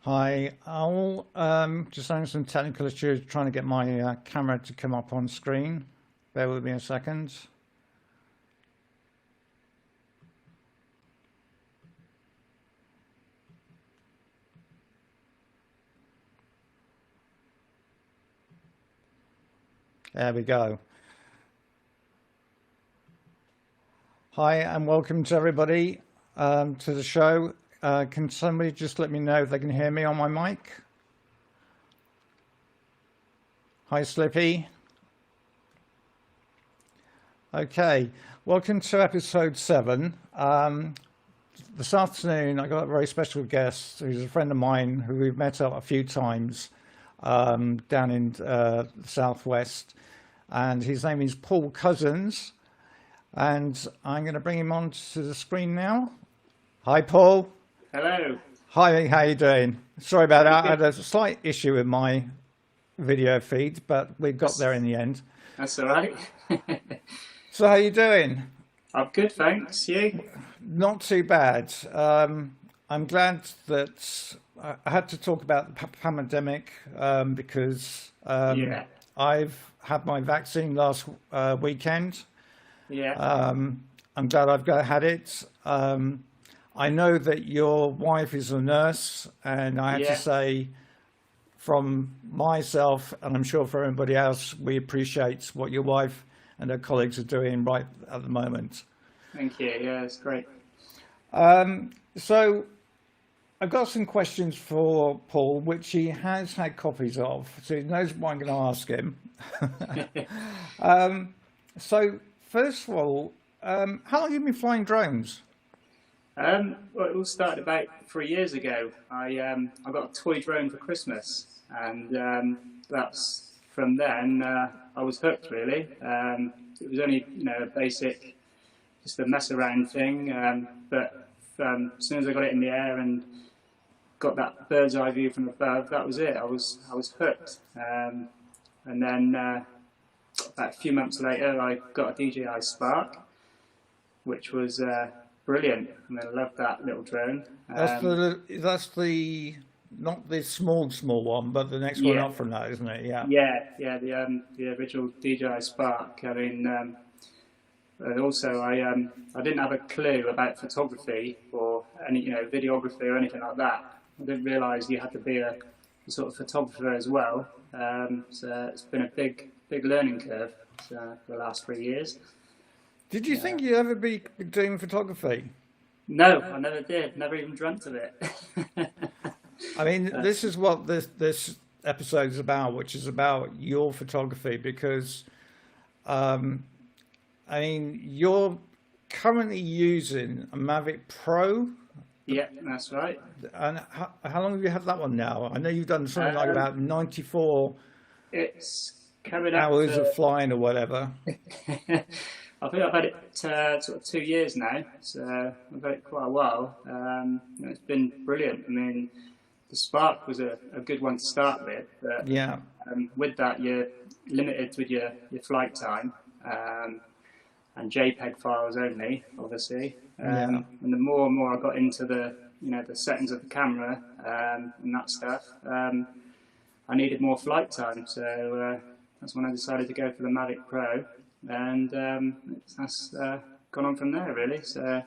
Hi, I'll just having some technical issues trying to get my camera to come up on screen. Bear with me a second. There we go. Hi, and welcome to everybody to the show. Can somebody just let me know if they can hear me on my mic? Hi, Slippy. Okay, welcome to episode 7. This afternoon, I got a very special guest who's a friend of mine who we've met up a few times down in the southwest, and his name is Paul Cousins, and I'm going to bring him onto the screen now. Hi, Paul. Hello. Hi, how you doing? Sorry about that. I Good. had a slight issue with my video feed, but we got That's, there in the end. that's all right. So how you doing? I'm good, thanks. You? Not too bad. I'm glad that I had to talk about the pandemic because Yeah. I've had my vaccine last weekend. Yeah. I'm glad had it. I know that your wife is a nurse, and I have to Yeah. say, from myself, and I'm sure for everybody else, we appreciate what your wife and her colleagues are doing right at the moment. Thank you. Yeah, it's great. So I've got some questions for Paul, which he has had copies of, so he knows what I'm going to ask him. So first of all, how long have you been flying drones? Well, it all started about 3 years ago. I got a toy drone for Christmas, and that's from then. I was hooked really. It was only a basic, just a mess around thing. But as soon as I got it in the air and got that bird's eye view from above, that was it. I was hooked. And then about a few months later, I got a DJI Spark, which was brilliant. I mean, I loved that little drone. That's the not the small one, but the next one Yeah, up from that, isn't it? Yeah. yeah. The original DJI Spark. I mean, and also I didn't have a clue about photography or any videography or anything like that. I didn't realise you had to be a sort of photographer as well. So it's been a big learning curve for the last 3 years. Did you Yeah. think you'd ever be doing photography? No, I never did. Never even dreamt of it. I mean, uh, this is what this episode is about, which is about your photography, because um, I mean, you're currently using a Mavic Pro, yeah, that's right. and how long have you had that one now? I know you've done something like Um, about 94 it's coming up hours for. of flying or whatever. I think I've had it sort of 2 years now, so I've had it quite a while. It's been brilliant. I mean, the Spark was a good one to start with, but Yeah. with that you're limited with your flight time and JPEG files only, obviously. Yeah. And the more and more I got into the settings of the camera and that stuff, I needed more flight time, so that's when I decided to go for the Mavic Pro, and that's gone on from there really. So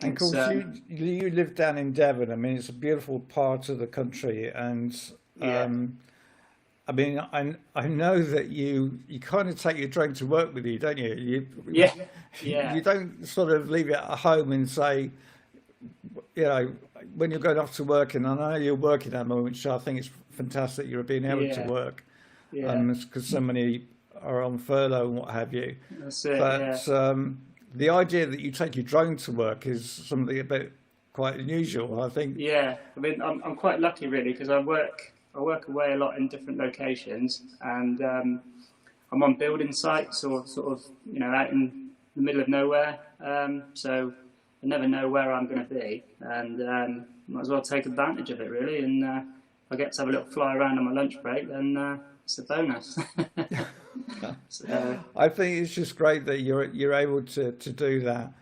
And of it's course, you live down in Devon. I mean, it's a beautiful part of the country, and yeah, um, I mean, I know that you kind of take your drone to work with you, don't you? yeah, You yeah, don't sort of leave it at home and say, you know, when you're going off to work, and I know you're working at the moment, which I think is fantastic. You're being able to yeah, work, yeah. because so many are on furlough and what have you. That's it. Yeah, But the idea that you take your drone to work is something a bit quite unusual, I think. yeah. I mean, I'm quite lucky really because I work away a lot in different locations, and I'm on building sites or sort of out in the middle of nowhere. So I never know where I'm going to be, and might as well take advantage of it really. And I get to have a little fly around on my lunch break, then it's a bonus. So I think it's just great that you're able to do that.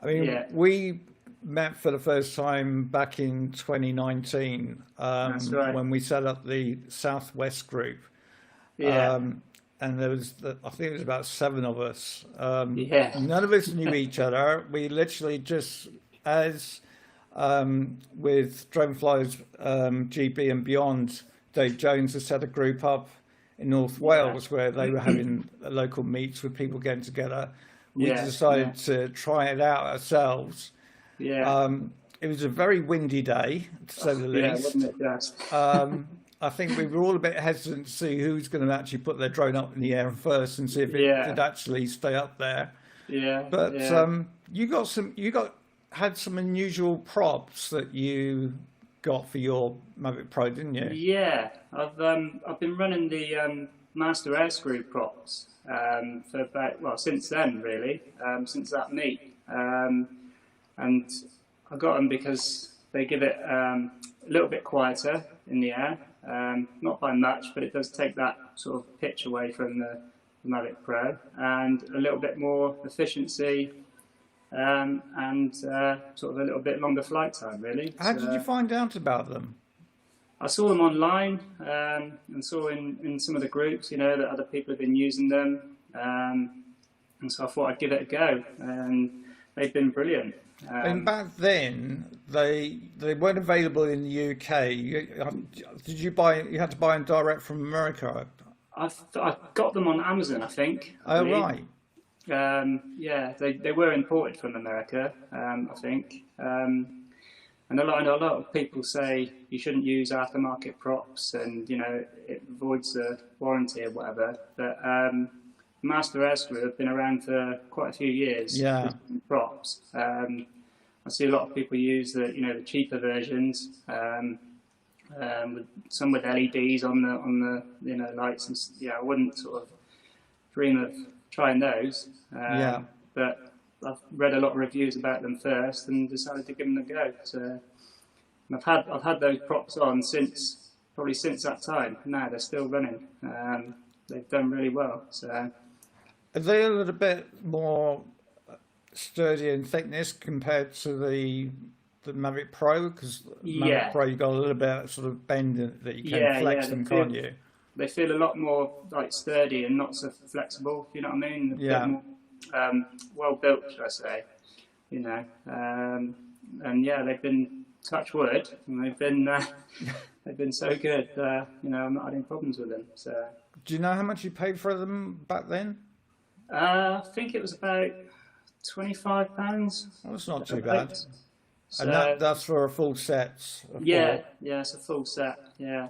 I mean, yeah, we met for the first time back in 2019 That's right. when we set up the Southwest group. Yeah. And there was, I think it was about 7 of us. Yeah. None of us knew each other. We literally just, as with Dronefly's GB and Beyond, Dave Jones has set a group up in North Wales where they were having local meets with people getting together. We Yeah. decided to try it out ourselves. Yeah. It was a very windy day, to say the Yeah, least. wasn't it just? I think we were all a bit hesitant to see who's going to actually put their drone up in the air first and see if it Yeah. could actually stay up there. Yeah. But Yeah. you had some unusual props that you got for your Mavic Pro, didn't you? Yeah, I've been running the Master Air Screw props for about since then really, since that meet, and I got them because they give it a little bit quieter in the air, not by much, but it does take that sort of pitch away from the Mavic Pro, and a little bit more efficiency. And sort of a little bit longer flight time, really. How did you find out about them? I saw them online and saw in some of the groups, that other people have been using them, and so I thought I'd give it a go, and they've been brilliant. And back then, they weren't available in the UK. Did you buy? You had to buy them direct from America. I got them on Amazon, I think. Oh, right. Yeah, they were imported from America, I think. And a lot of people say you shouldn't use aftermarket props, and it voids the warranty or whatever. But Master Air Screw have been around for quite a few years. Yeah. With props. I see a lot of people use the cheaper versions, with some with LEDs on the lights, and I wouldn't sort of dream of trying those. Yeah. But I've read a lot of reviews about them first and decided to give them a go. So and I've had those props on probably since that time. Now they're still running. They've done really well. So Are they a little bit more sturdy in thickness compared to the Mavic Pro? Because Mavic Pro, you've got a little bit of sort of bend in it that you can flex them, can't you? They feel a lot more like sturdy and not so flexible. You know what I mean? Yeah. A bit more, well built, should I say? And yeah, they've been touch wood, and they've been so good. I'm not having problems with them. So. Do you know how much you paid for them back then? I think it was about £25. Well, that's not too bad. So, And that's for a full set. Yeah, it's a full set. Yeah.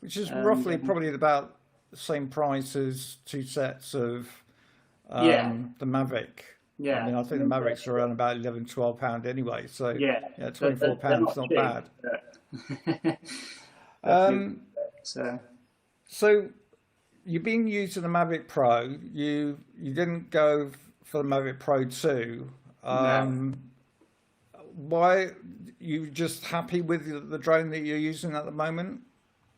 Which is roughly probably about the same price as 2 sets of the Mavic. Yeah. I mean, I think the Mavics are around about £11–12 anyway. So yeah, £24 not cheap, bad. So you've been using the Mavic Pro. You didn't go for the Mavic Pro 2. No. Why? You just happy with the drone that you're using at the moment?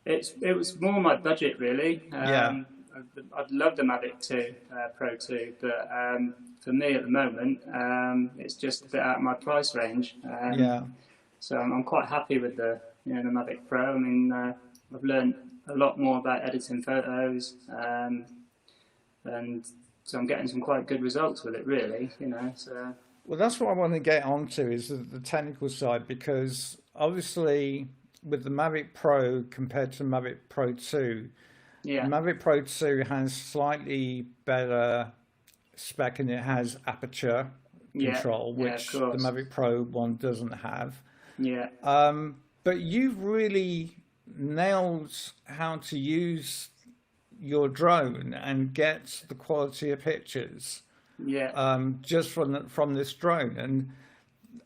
It was more my budget, really. Yeah. I'd love the Mavic 2 Pro 2, but for me at the moment, it's just a bit out of my price range. Yeah. So I'm quite happy with the Mavic Pro. I mean, I've learned a lot more about editing photos, and so I'm getting some quite good results with it, really. So. Well, that's what I want to get onto is the technical side, because obviously with the Mavic Pro compared to the Mavic Pro 2, yeah. the Mavic Pro 2 has slightly better spec, and it has aperture control, which the Mavic Pro 1 doesn't have. Yeah. But you've really nailed how to use your drone and get the quality of pictures. Yeah. Just from this drone. And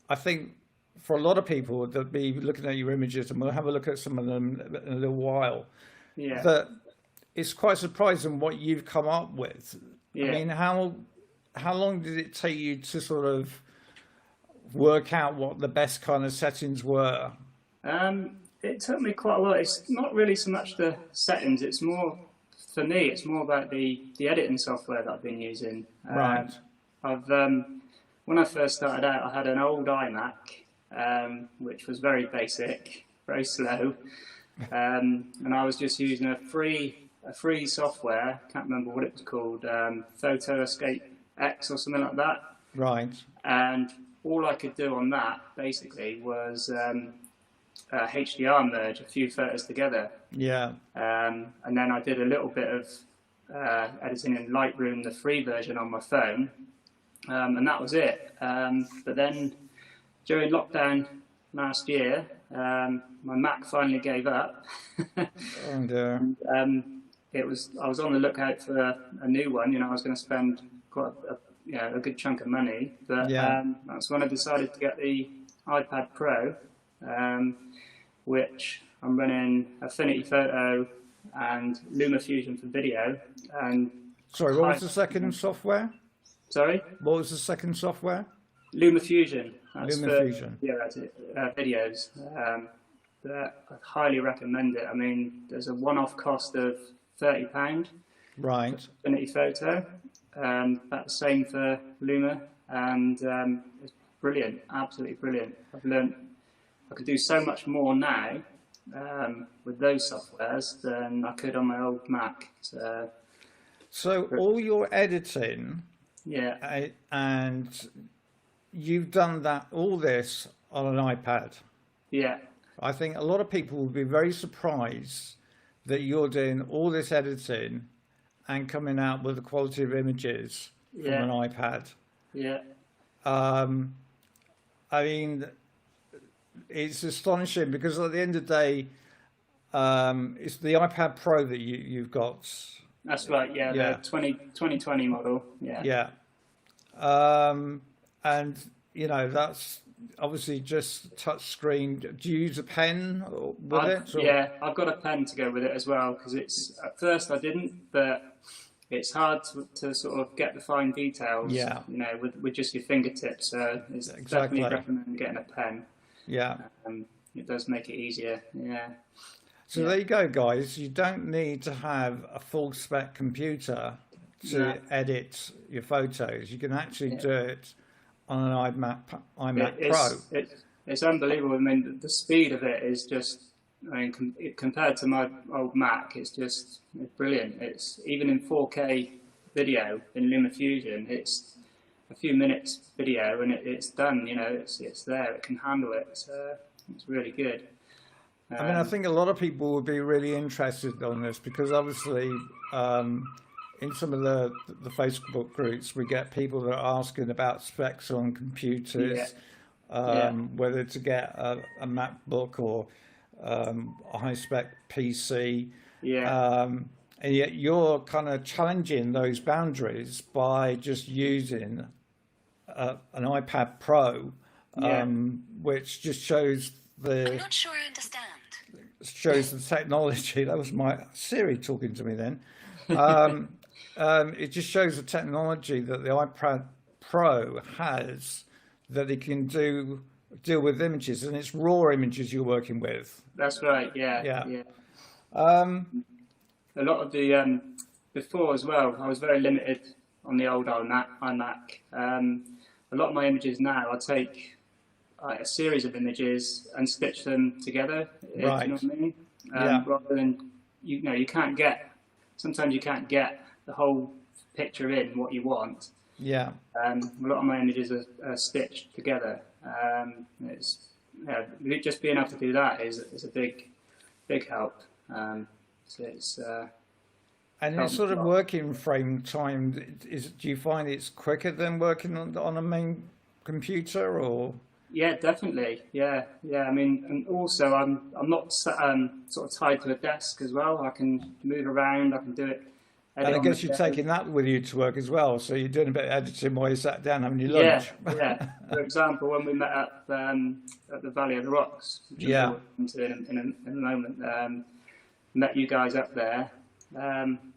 I think for a lot of people that be looking at your images, and we'll have a look at some of them in a little while, that it's quite surprising what you've come up with. I mean, how long did it take you to sort of work out what the best kind of settings were? It took me quite a while. It's not really so much the settings. It's more, for me, it's more about the editing software that I've been using. Right. I've when I first started out, I had an old iMac, which was very basic, very slow, and I was just using a free software. Can't remember what it was called, Photo Escape X or something like that. Right. And all I could do on that basically was HDR merge a few photos together. Yeah. And then I did a little bit of editing in Lightroom, the free version on my phone, and that was it. But then during lockdown last year, my Mac finally gave up. And I was on the lookout for a new one. I was going to spend quite a good chunk of money, but that's when I decided to get the iPad Pro, which I'm running Affinity Photo and LumaFusion for video. And sorry, what was the second software? Sorry? What was the second software? LumaFusion. That's LumaFusion. That's it, videos. But I highly recommend it. I mean, there's a one-off cost of £30. Right. For Affinity Photo. That's the same for Luma, and it's brilliant, absolutely brilliant. I've learned I could do so much more now with those softwares than I could on my old Mac. So all your editing, and you've done all this on an iPad. Yeah. I think a lot of people will be very surprised that you're doing all this editing and coming out with the quality of images from an iPad. Yeah. I mean, it's astonishing because at the end of the day, it's the iPad Pro that you've got. That's right. Yeah. The 2020 model. Yeah. Yeah. And that's obviously just touch screen. Do you use a pen with it? Or? Yeah, I've got a pen to go with it as well, because at first I didn't, but it's hard to sort of get the fine details. Yeah. With just your fingertips. So it's definitely recommend getting a pen. Yeah. It does make it easier. Yeah. So there you go, guys. You don't need to have a full spec computer to edit your photos. You can actually do it on an iMac Pro. It's unbelievable. I mean, the speed of it is just, compared to my old Mac, it's brilliant. It's even in 4K video in LumaFusion, it's a few minutes video and it's done. It's there. It can handle it. So it's really good. I think a lot of people would be really interested on this because obviously in some of the Facebook groups, we get people that are asking about specs on computers, whether to get a MacBook or a high-spec PC. And yet you're kind of challenging those boundaries by just using an iPad Pro, which just shows I'm not sure I understand. Shows the technology. That was my Siri talking to me then. It just shows the technology that the iPad Pro has, that it can deal with images, and it's raw images you're working with. That's right. Yeah. A lot of the before as well, I was very limited on the old iMac. A lot of my images now, I take a series of images and stitch them together. Right. You know what I mean? Rather than you can't get. Sometimes you can't get the whole picture in what you want. Yeah. A lot of my images are stitched together. Just being able to do that is a big help. So it's. And it's sort of working frame time. Do you find it's quicker than working on a main computer, or? Yeah, definitely. Yeah. I mean, and also I'm not sort of tied to a desk as well. I can move around. I can do it. And I guess you're taking that with you to work as well. So you're doing a bit of editing while you sat down having your lunch. Yeah. For example, when we met at the Valley of the Rocks, which we'll come to in a moment, met you guys up there.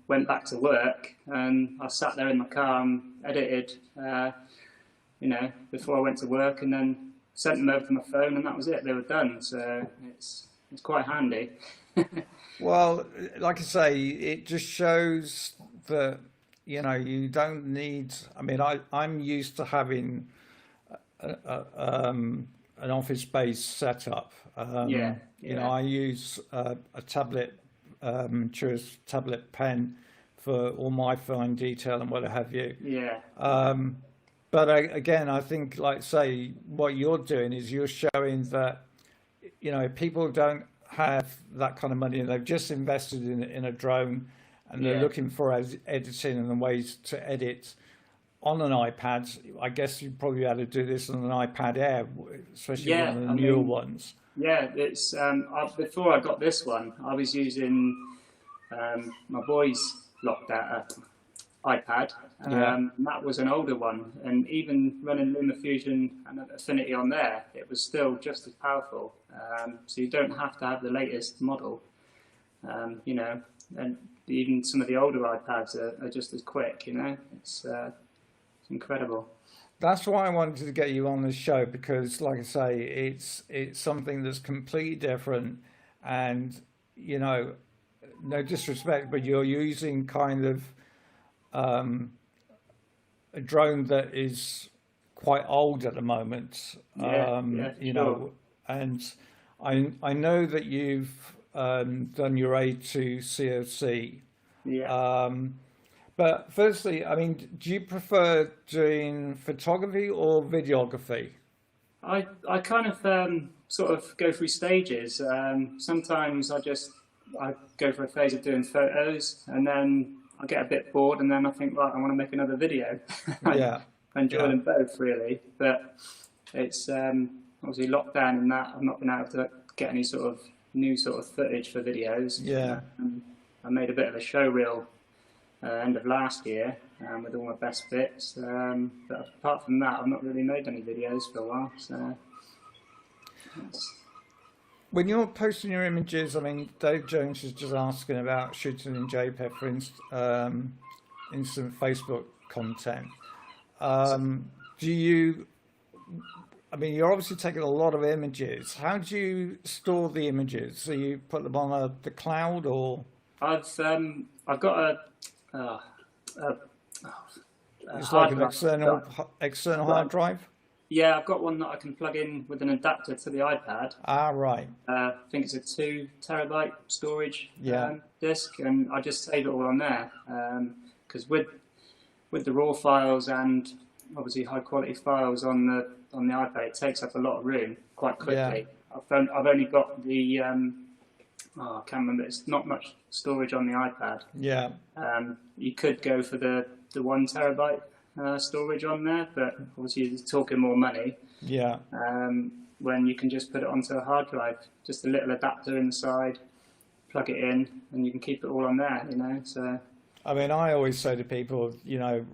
Went back to work, and I sat there in my car and edited. Before I went to work, and then sent them over to my phone, and that was it. They were done. So it's quite handy. Well, like I say, it just shows that you don't need. I mean, I'm used to having an office-based setup. Yeah, You know, yeah, I use a tablet, Truist tablet pen for all my fine detail and what have you. yeah, But again, I think, like say, what you're doing is you're showing that, you know, people don't have that kind of money and they've just invested in a drone and they're yeah, looking for editing and ways to edit on an iPad. I guess you probably had to do this on an iPad Air, especially one yeah. of the I newer mean, ones. yeah. It's before I got this one, I was using my boy's locked-out iPad. Yeah, And that was an older one, and even running LumaFusion and Affinity on there, it was still just as powerful. So you don't have to have the latest model, you know, and even some of the older iPads are just as quick, you know. It's incredible. that's why I wanted to get you on this show because, like I say, it's something that's completely different, and you know, no disrespect, but you're using kind of a drone that is quite old at the moment, Yeah, yeah, for you sure. know, and I know that you've done your A2 COC. Yeah. But firstly, I mean, do you prefer doing photography or videography? I kind of sort of go through stages. Sometimes I go for a phase of doing photos, and then I get a bit bored, and then I think, right, I want to make another video. I Yeah, enjoy yeah, them both really, but it's obviously lockdown and that I've not been able to get any sort of new sort of footage for videos. yeah. I made a bit of a show reel end of last year with all my best bits. But apart from that, I've not really made any videos for a while. So it's, When you're posting your images, I mean, Dave Jones is just asking about shooting in JPEG for instant Facebook content. so, Do you, I mean, you're obviously taking a lot of images. How do you store the images? So you put them on the cloud or I've got uh, a, a it's like hard an drive. external hard Well, drive? yeah, I've got one that I can plug in with an adapter to the iPad. Ah, right. I think it's a 2 terabyte storage Yeah, disk, and I just save it all on there. Because with the raw files and obviously high quality files on the iPad, it takes up a lot of room quite yeah, quickly. I've only got the I can't remember. It's not much storage on the iPad. yeah, You could go for the 1 terabyte storage on there, but obviously you're talking more money. yeah. When you can just put it onto a hard drive, just a little adapter inside, plug it in, and you can keep it all on there, you know. So I mean, I always say to people, you know,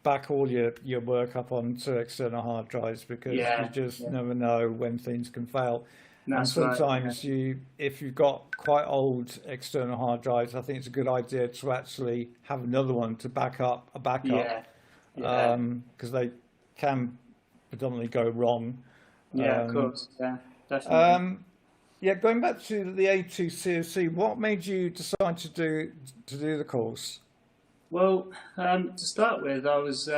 back all your work up onto external hard drives because you yeah, just yeah, never know when things can fail. And that's right. Yeah, sometimes if you've got quite old external hard drives, I think it's a good idea to actually have another one to back up a backup yeah, yeah, because they can predominantly go wrong. yeah. Of Um, course, yeah, definitely. um, yeah, going back to the A2 COC, what made you decide to do the course? Well, to start with, I was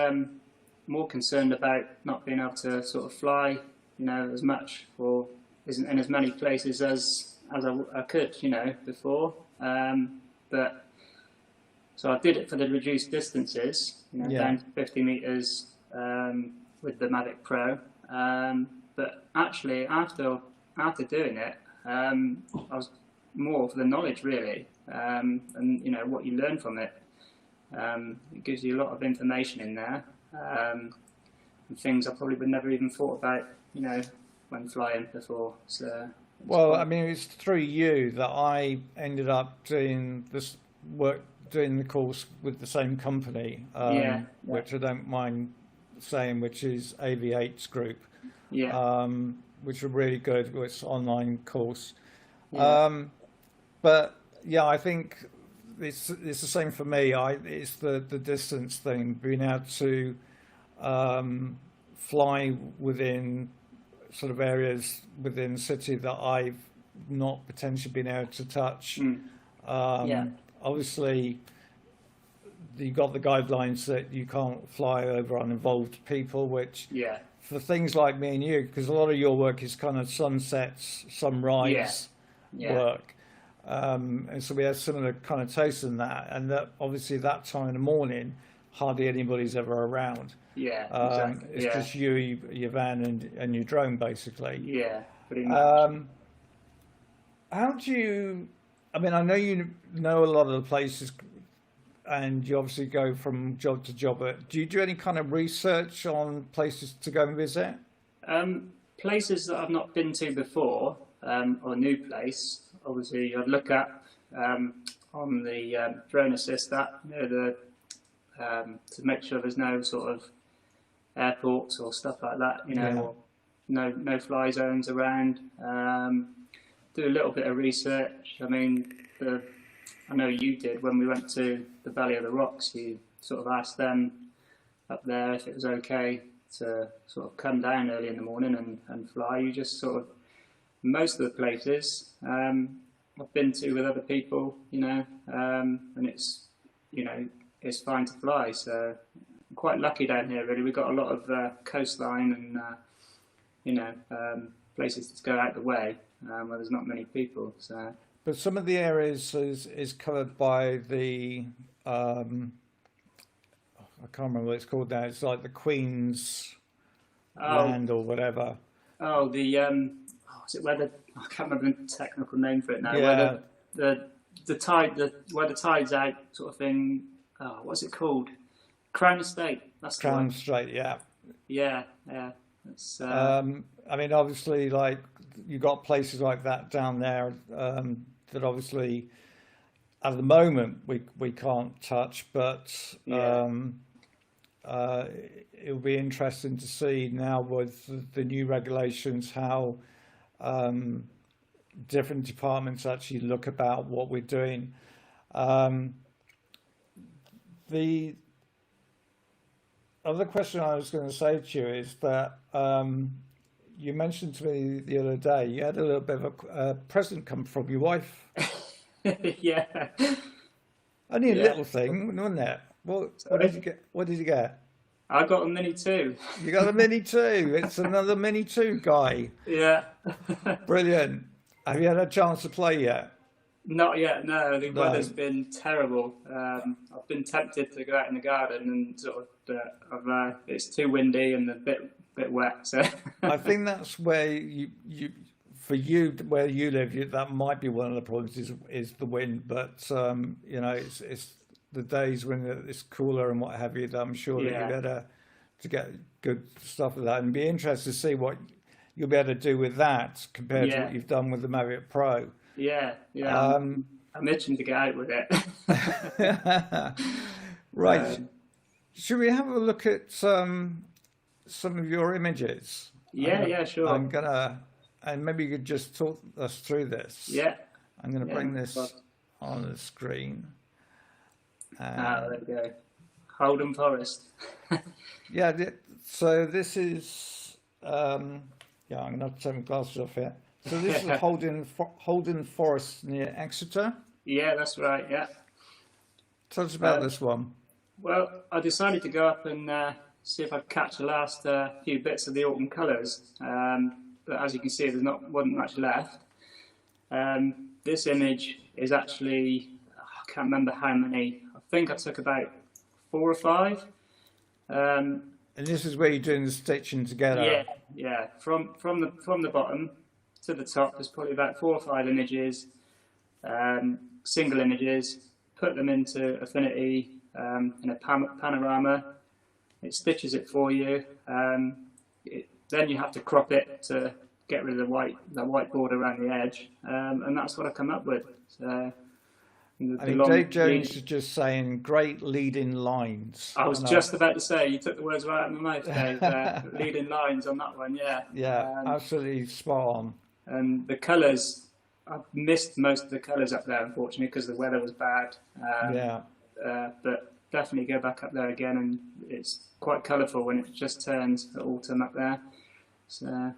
more concerned about not being able to sort of fly, you know, as much or isn't in as many places as I could, you know, before. But so I did it for the reduced distances, you know, Yeah, down to 50 meters with the Mavic Pro. But actually, after doing it, I was more for the knowledge really, and you know what you learn from it. It gives you a lot of information in there, and things I probably would never even thought about, you know, when flying before. So it's well, I quite, mean, it's through you that I ended up doing this work, doing the course with the same company, yeah, yeah, which I don't mind saying, which is AV8's group, yeah, which are really good. It's an online course. yeah, But yeah, I think it's the same for me. It's the distance thing, being able to fly within sort of areas within the city that I've not potentially been able to touch. mm, yeah, Obviously, you got the guidelines that you can't fly over uninvolved people, which yeah, for things like me and you, because a lot of your work is kind of sunsets, sunrise Yeah. work. And so we have similar kind of tastes in that. And that obviously that time in the morning, hardly anybody's ever around. Yeah, exactly. It's Yeah, just you, your van, and your drone, basically. yeah, pretty much. How do you? I mean, I know you know a lot of the places, and you obviously go from job to job. But do you do any kind of research on places to go and visit? Places that I've not been to before, or a new place, obviously I'd look at on the drone assist app, to make sure there's no sort of airports or stuff like that, Yeah. or no fly zones around. Do a little bit of research. I mean, I know you did when we went to the Valley of the Rocks. You sort of asked them up there if it was okay to sort of come down early in the morning and fly. You just sort of, most of the places I've been to with other people, and it's fine to fly. So I'm quite lucky down here, really. We've got a lot of coastline and places to go out the way where there's not many people. So, But some of the areas is covered by the I can't remember what it's called now. It's like the Queen's Land or whatever. Is it where I can't remember the technical name for it now. Yeah. Where where the tide's out, sort of thing. Oh, what's it called? Crown Estate. That's the Crown one. Strait, yeah. Yeah, yeah. It's, I mean, obviously, like you've got places like that down there that obviously at the moment we can't touch, but Yeah. It'll be interesting to see now with the new regulations how different departments actually look about what we're doing. The other question I was going to say to you is that you mentioned to me the other day you had a little bit of a present come from your wife. Yeah. Only a Yeah. little thing, wasn't it? What did you get? What did you get? I got a Mini too. You got a Mini 2. It's another Mini 2 guy. Yeah. Brilliant. Have you had a chance to play yet? Not yet, no. The No. weather's been terrible. I've been tempted to go out in the garden and sort of, it's too windy and a bit wet. So I think that's where for you where you live, that might be one of the problems is the wind. But it's the days when it's cooler and what have you. That I'm sure that Yeah. you're better to get good stuff with that, and be interested to see what you'll be able to do with that compared to Yeah. what you've done with the Mavic Pro. yeah. I'm itching to get out with it. Right. Should we have a look at some of your images? Yeah, sure. I'm gonna, and maybe you could just talk us through this. Yeah. I'm gonna Yeah, bring no this problem. on the screen. There we go. Holden Forest. Yeah. So this is, yeah. I'm gonna have to take my glasses off here. So this is Holden Forest near Exeter. Yeah, that's right. Yeah. Tell us about this one. Well, I decided to go up and see if I could catch the last few bits of the autumn colours. But as you can see, wasn't much left. This image is actually, I can't remember how many. I think I took about 4 or 5. And this is where you're doing the stitching together. Yeah. From the bottom to the top, there's probably about 4 or 5 images, single images. Put them into Affinity in a panorama. It stitches it for you. Then you have to crop it to get rid of the white border around the edge, and that's what I come up with. So, I mean, Dave Jones is just saying great leading lines. I was just about to say, you took the words right out of my mouth, Dave. Leading lines on that one, yeah. Yeah, absolutely spot on. And the colours, I've missed most of the colours up there, unfortunately, because the weather was bad. Yeah. But definitely go back up there again, and it's quite colourful when it just turns autumn up there. So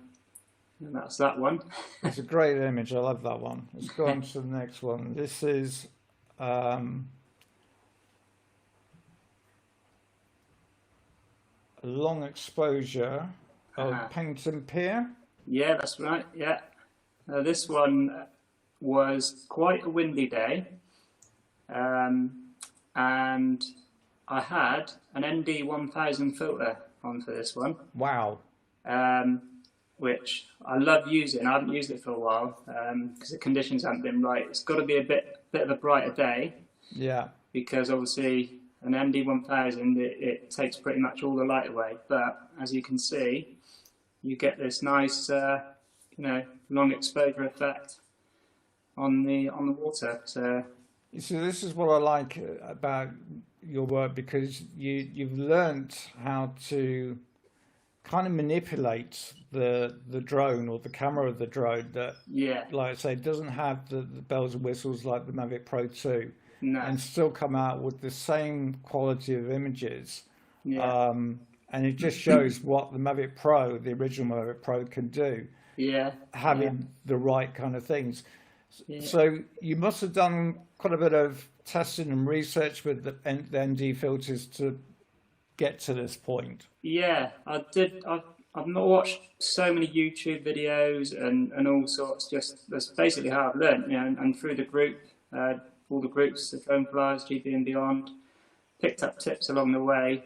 that's that one. It's a great image. I love that one. Let's go on to the next one. This is a long exposure. Pennington Pier. Yeah, that's right. Yeah, this one was quite a windy day, and I had an ND1000 filter on for this one. Wow. Which I love using. I haven't used it for a while because the conditions haven't been right. It's got to be a bit of a brighter day. Yeah. Because obviously an ND1000 it takes pretty much all the light away. But as you can see, you get this nice, long exposure effect on the water. So you see, this is what I like about your work, because you've learnt how to kind of manipulate the drone or the camera of the drone that, like I say, doesn't have the bells and whistles like the Mavic Pro 2, and still come out with the same quality of images. And it just shows what the Mavic Pro, the original Mavic Pro, can do. Having the right kind of things. So you must have done quite a bit of testing and research with the ND filters to get to this point. Yeah, I did. I've not watched so many YouTube videos and all sorts. Just that's basically how I've learned, and through the group, all the groups, the Drone Flyers, GB and Beyond, picked up tips along the way.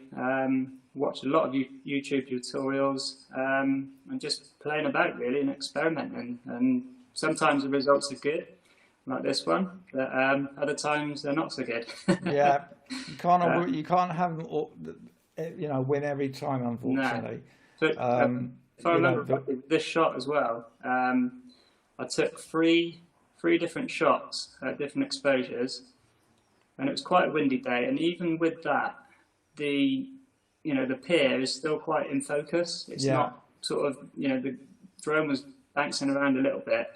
Watched a lot of YouTube tutorials, and just playing about really and experimenting. And sometimes the results are good, like this one, but other times they're not so good. Yeah, you can't have them all, win every time, unfortunately. No. But if I remember this shot as well, I took three different shots at different exposures, and it was quite a windy day. And even with that, the pier is still quite in focus. It's not sort of, the drone was bouncing around a little bit,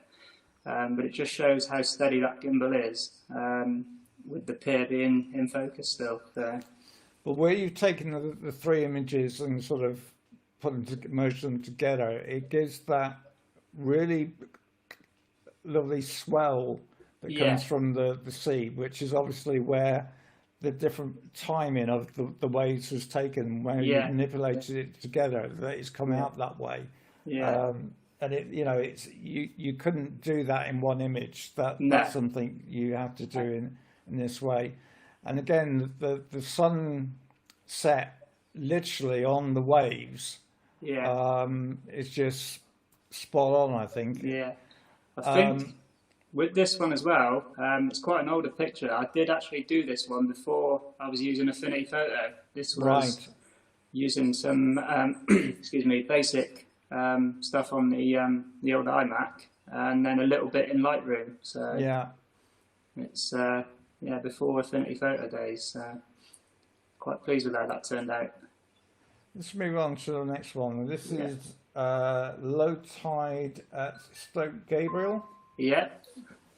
but it just shows how steady that gimbal is, with the pier being in focus still. So. But where you've taken the three images and sort of merged them together, it gives that really lovely swell that comes from the sea, which is obviously where the different timing of the waves was taken, when you manipulated it together, that it's come out that way. And it's you couldn't do that in one image. That's something you have to do in this way. And again, the sun set literally on the waves. It's just spot on, I think. I think with this one as well, it's quite an older picture. I did actually do this one before I was using Affinity Photo. This was using some basic stuff on the old iMac, and then a little bit in Lightroom. So it's before Affinity Photo days. Quite pleased with how that turned out. Let's move on to the next one. This is low tide at Stoke Gabriel.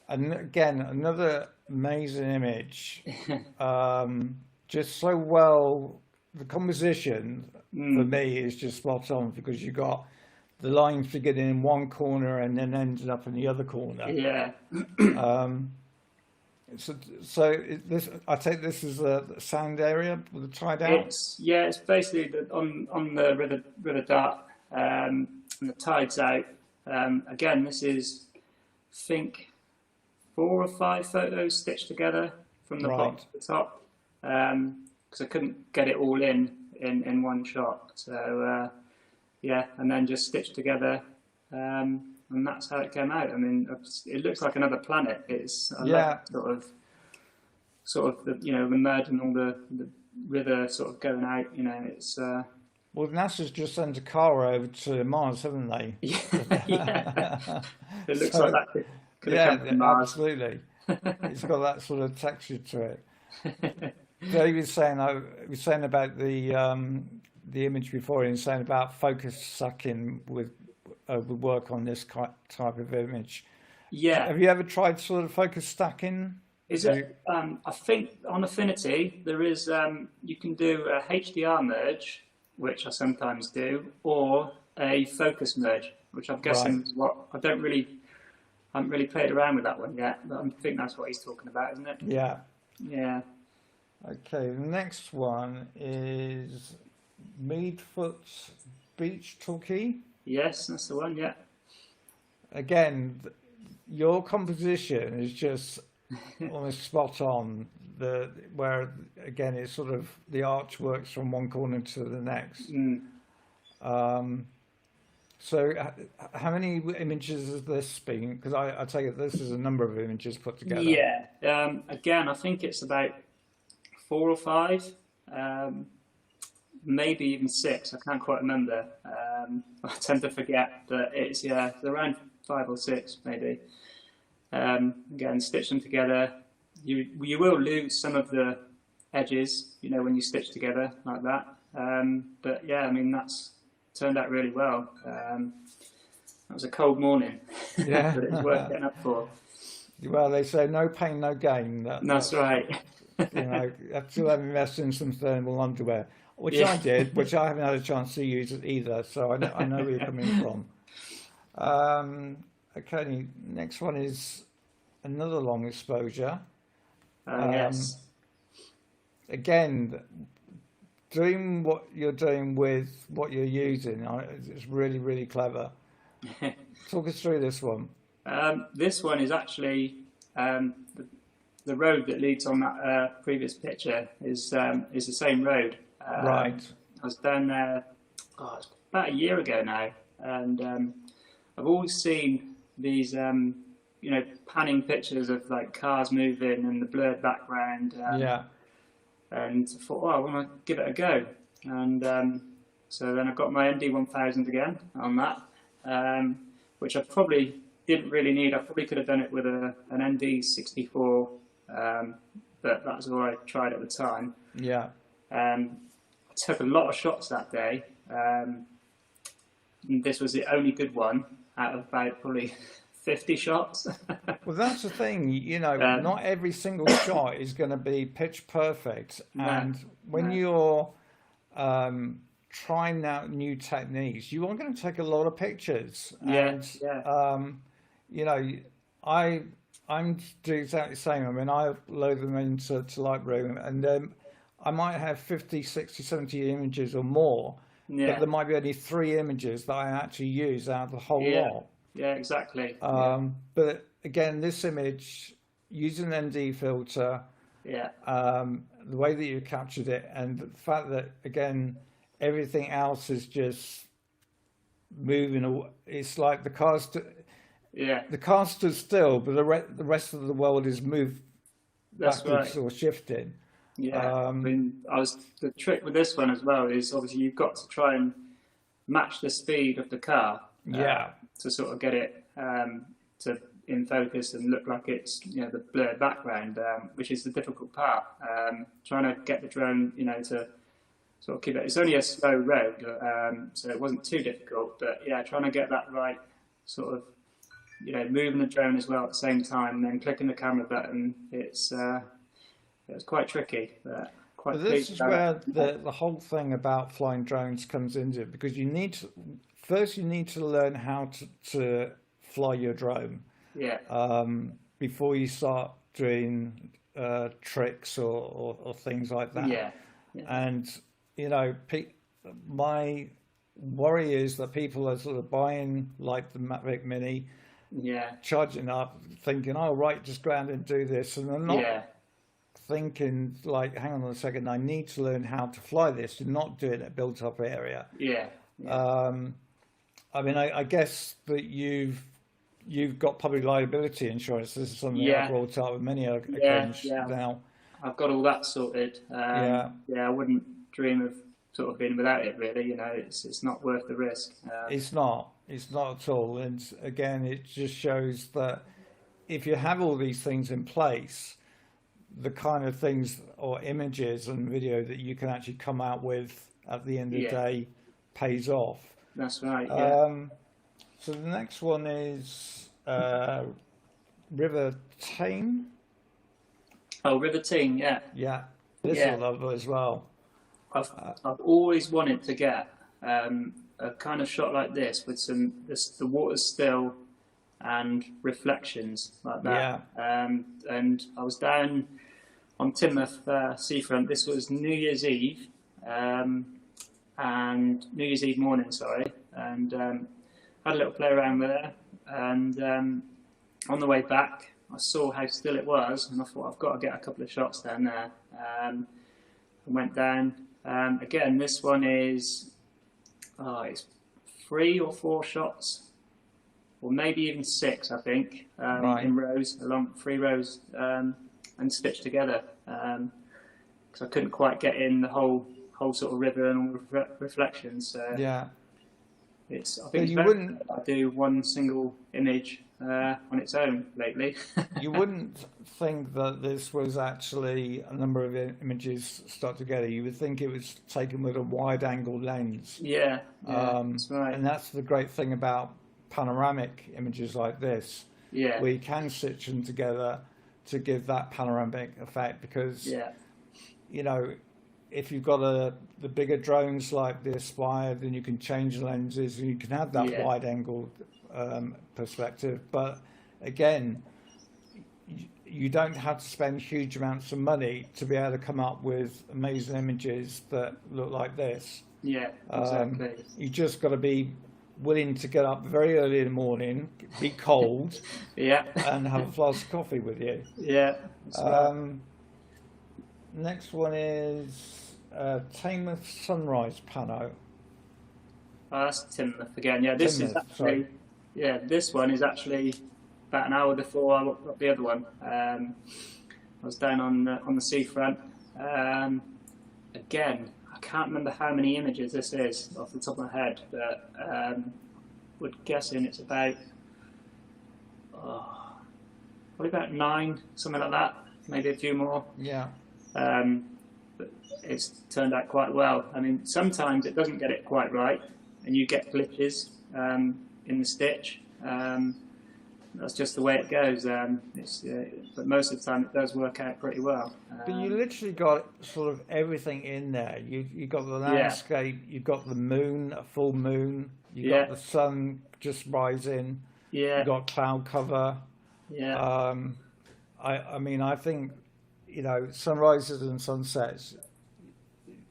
And again, another amazing image. Just so well, the composition for me is just spot on, because you got the lines beginning in one corner and then ended up in the other corner. So I take this as a sand area with the tide out. It's basically on the River Dart, and the tide's out. Again, this is, I think, 4 or 5 photos stitched together from the bottom to the top, because I couldn't get it all in one shot. So and then just stitched together, and that's how it came out. I mean, it looks like another planet. I love sort of the merging all the river sort of going out. It's. Well, NASA's just sent a car over to Mars, haven't they? It looks like that could have come from Mars. Absolutely. It's got that sort of texture to it. Dave was saying about the image before, and saying about focus sucking with work on this type of image. Have you ever tried sort of focus stacking? Is it? I think on Affinity there is. You can do a HDR merge, which I sometimes do, or a focus merge, which I'm guessing is what I haven't really played around with that one yet, but I think that's what he's talking about, isn't it? Yeah. Okay, the next one is Meadfoot speech talkie. Yes, that's the one. Yeah. Again, your composition is just almost spot on. Where again, it's sort of the arch works from one corner to the next. Mm. So how many images has this been? Because I take it this is a number of images put together. Yeah. Again, I think it's about 4 or 5, maybe even 6. I can't quite remember. I tend to forget, but it's around 5 or 6 maybe. Again, stitch them together. You will lose some of the edges, when you stitch together like that. But yeah, I mean that's turned out really well. That was a cold morning, Yeah. but it was worth getting up for. Well, they say no pain, no gain. That's right. You have to invest in some thermal underwear, which Yeah. I did, which I haven't had a chance to use it either. So I know where you're coming from. Okay, next one is another long exposure. Yes. Again, doing what you're doing with what you're using is really, really clever. Talk us through this one. This one is actually the road that leads on that previous picture is the same road. Right. I was down there it's about a year ago now, and I've always seen these panning pictures of like cars moving and the blurred background. Yeah. And I thought, I want to give it a go. And so then I got my MD1000 again on that, which I probably didn't really need. I probably could have done it with an ND64, but that's all I tried at the time. Yeah. I took a lot of shots that day. And this was the only good one out of about probably 50 shots. Well, that's the thing, not every single shot is going to be pitch perfect. And when you're trying out new techniques, you are going to take a lot of pictures. And, I'm doing exactly the same. I mean, I load them into Lightroom and I might have 50, 60, 70 images or more, but there might be only 3 images that I actually use out of the whole lot. Yeah, exactly. But again, this image, using an ND filter, the way that you captured it, and the fact that, again, everything else is just moving away. It's like the car stood still, but the rest of the world is moved backwards or shifting. Yeah, I mean, the trick with this one as well is obviously you've got to try and match the speed of the car. To sort of get it in focus and look like it's the blurred background, which is the difficult part. Trying to get the drone to sort of keep it. It's only a slow road, so it wasn't too difficult. But yeah, trying to get that right, sort of moving the drone as well at the same time, and then clicking the camera button. It's quite tricky. But quite. But this is where the whole thing about flying drones comes into it, because you need to learn how to fly your drone. Before you start doing tricks or things like that. And my worry is that people are sort of buying like the Mavic Mini, charging up, thinking, oh right, just go out and do this, and they're not thinking like, hang on a second, I need to learn how to fly this and not do it in a built-up area. I mean, I guess that you've got public liability insurance. This is something I've brought up with many occasions now. I've got all that sorted. I wouldn't dream of sort of being without it, really. It's not worth the risk. It's not at all. And again, it just shows that if you have all these things in place, the kind of things or images and video that you can actually come out with at the end of the day pays off. That's right. So the next one is River Tame. Oh, River Ting, Yeah, this I love as well. I've always wanted to get a kind of shot like this with the water still and reflections like that. And I was down on Teignmouth seafront. This was New Year's Eve, and New Year's Eve morning, sorry, and had a little play around there. And on the way back, I saw how still it was, and I thought I've got to get a couple of shots down there. I went down. Again, this one is it's 3 or 4 shots, or maybe even 6, I think, Right. in rows, along 3 rows, and stitched together. Because I couldn't quite get in the whole sort of river and all reflections. So Yeah. I think So it's you very wouldn't- rare that I do one single image on its own lately. You wouldn't think that this was actually a number of images stuck together. You would think it was taken with a wide-angle lens. Yeah, that's right. And that's the great thing about panoramic images like this. Yeah, We can stitch them together to give that panoramic effect, because yeah, you know, if you've got the bigger drones like the Aspire, then you can change the lenses and you can have that Yeah. wide angle perspective. But again, you don't have to spend huge amounts of money to be able to come up with amazing images that look like this. yeah, exactly. You just got to be willing to get up very early in the morning, be cold, Yeah, and have a flask of coffee with you. yeah. That's right. Next one is Teignmouth Sunrise Pano. Oh, that's Teignmouth again. Yeah, this is Teignmouth, actually. sorry. Yeah, this one is actually about an hour before I looked up the other one. I was down on the seafront. Again, I can't remember how many images this is off the top of my head, but we're guessing it's about probably about 9, something like that. Maybe a few more. Yeah. But it's turned out quite well. I mean, sometimes it doesn't get it quite right, and you get glitches in the stitch. That's just the way it goes. But most of the time, it does work out pretty well. But you literally got sort of everything in there. You got the landscape, you've got the moon, a full moon, you got the sun just rising, Yeah, you got cloud cover. yeah, I mean, I think, you know, sunrises and sunsets,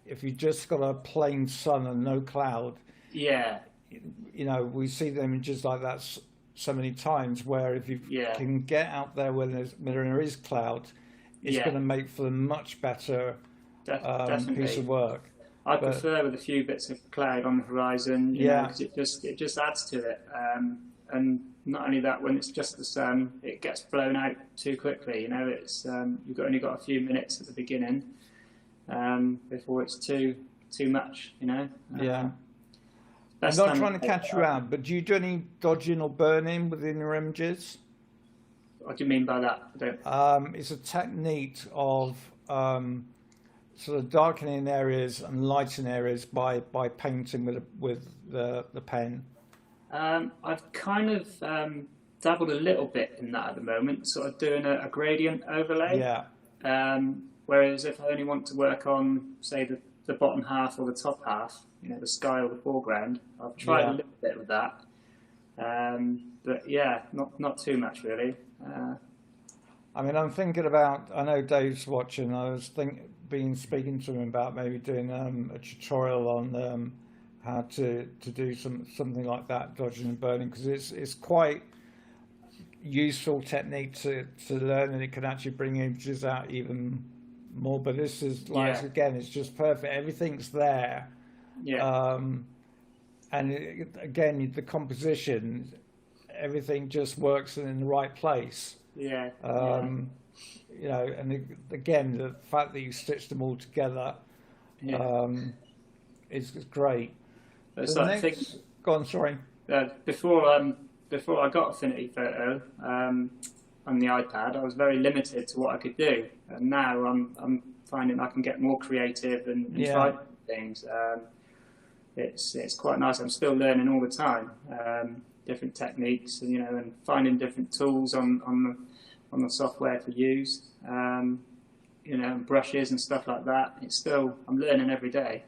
if you just got a plain sun and no cloud, yeah, you know, we see the images like that so many times, where if you can get out there when there is cloud, it's going to make for a much better definitely. piece of work. I prefer with a few bits of cloud on the horizon, because it just adds to it. And not only that, when it's just the sun, it gets blown out too quickly. You know, it's you've only got a few minutes at the beginning before it's too much. You know. I'm not trying to catch you out, but do you do any dodging or burning within your images? What do you mean by that? I don't. It's a technique of sort of darkening areas and lightening areas by painting with the pen. I've kind of dabbled a little bit in that at the moment, sort of doing a gradient overlay. Yeah. Whereas if I only want to work on, say, the bottom half or the top half, you know, the sky or the foreground, I've tried a little bit with that. But yeah, not too much really. I mean, I'm thinking about, I know Dave's watching, I was speaking to him about maybe doing a tutorial on how to do something like that, dodging and burning, because it's quite useful technique to learn, and it can actually bring images out even more. But this is like, again, it's just perfect. Everything's there. Yeah. And again, the composition, everything just works in the right place. Yeah. You know, and again, the fact that you stitched them all together is great. But it's like go on, sorry. Before I got Affinity Photo on the iPad, I was very limited to what I could do, and now I'm finding I can get more creative and try things. It's quite nice. I'm still learning all the time, different techniques, and and finding different tools on the software to use, and brushes and stuff like that. I'm learning every day.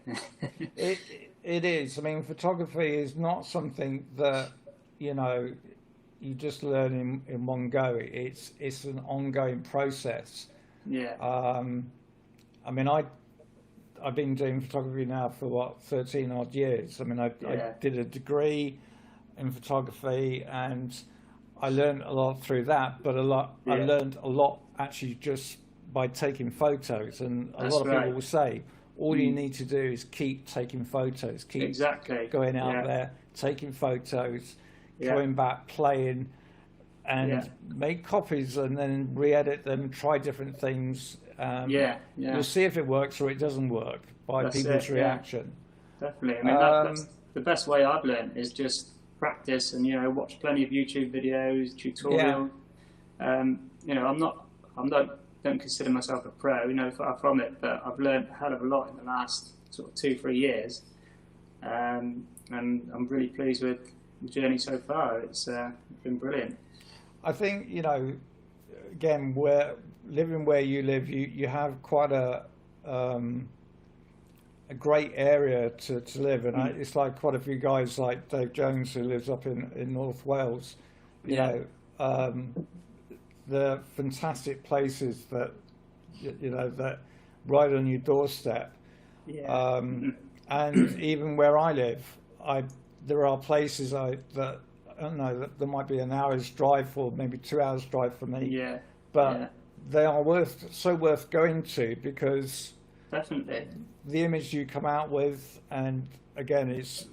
It is. I mean, photography is not something that you just learn in one go. It's an ongoing process. Yeah. I mean, I've been doing photography now for what, 13 odd years. I mean, I Yeah. did a degree in photography, and I learned a lot through that. But I Yeah. learned a lot actually just by taking photos. And a lot That's of people right. will say, all you Mm. need to do is keep taking photos, keep Exactly. going out Yeah. there, taking photos, Yeah. coming back, playing, Yeah. and make copies, and then re-edit them, try different things. Yeah. You'll Yeah. see if it works or it doesn't work by That's people's it. Yeah. reaction. Definitely. I mean, that's Um, the best way I've learned is just practice and, watch plenty of YouTube videos, yeah, tutorials. Don't consider myself a pro, far from it, but I've learned a hell of a lot in the last sort of 2-3 years. And I'm really pleased with the journey so far. It's been brilliant. I think, again, living where you live, you have quite a great area to live in. Mm. It's like quite a few guys like Dave Jones, who lives up in North Wales. You Yeah. know, the fantastic places that that right on your doorstep. Yeah. And even where I live, there are places that I don't know, that there might be an hour's drive for, maybe 2 hours drive for me, Yeah. but Yeah. they are worth going to, because Definitely. the image you come out with, and again, it's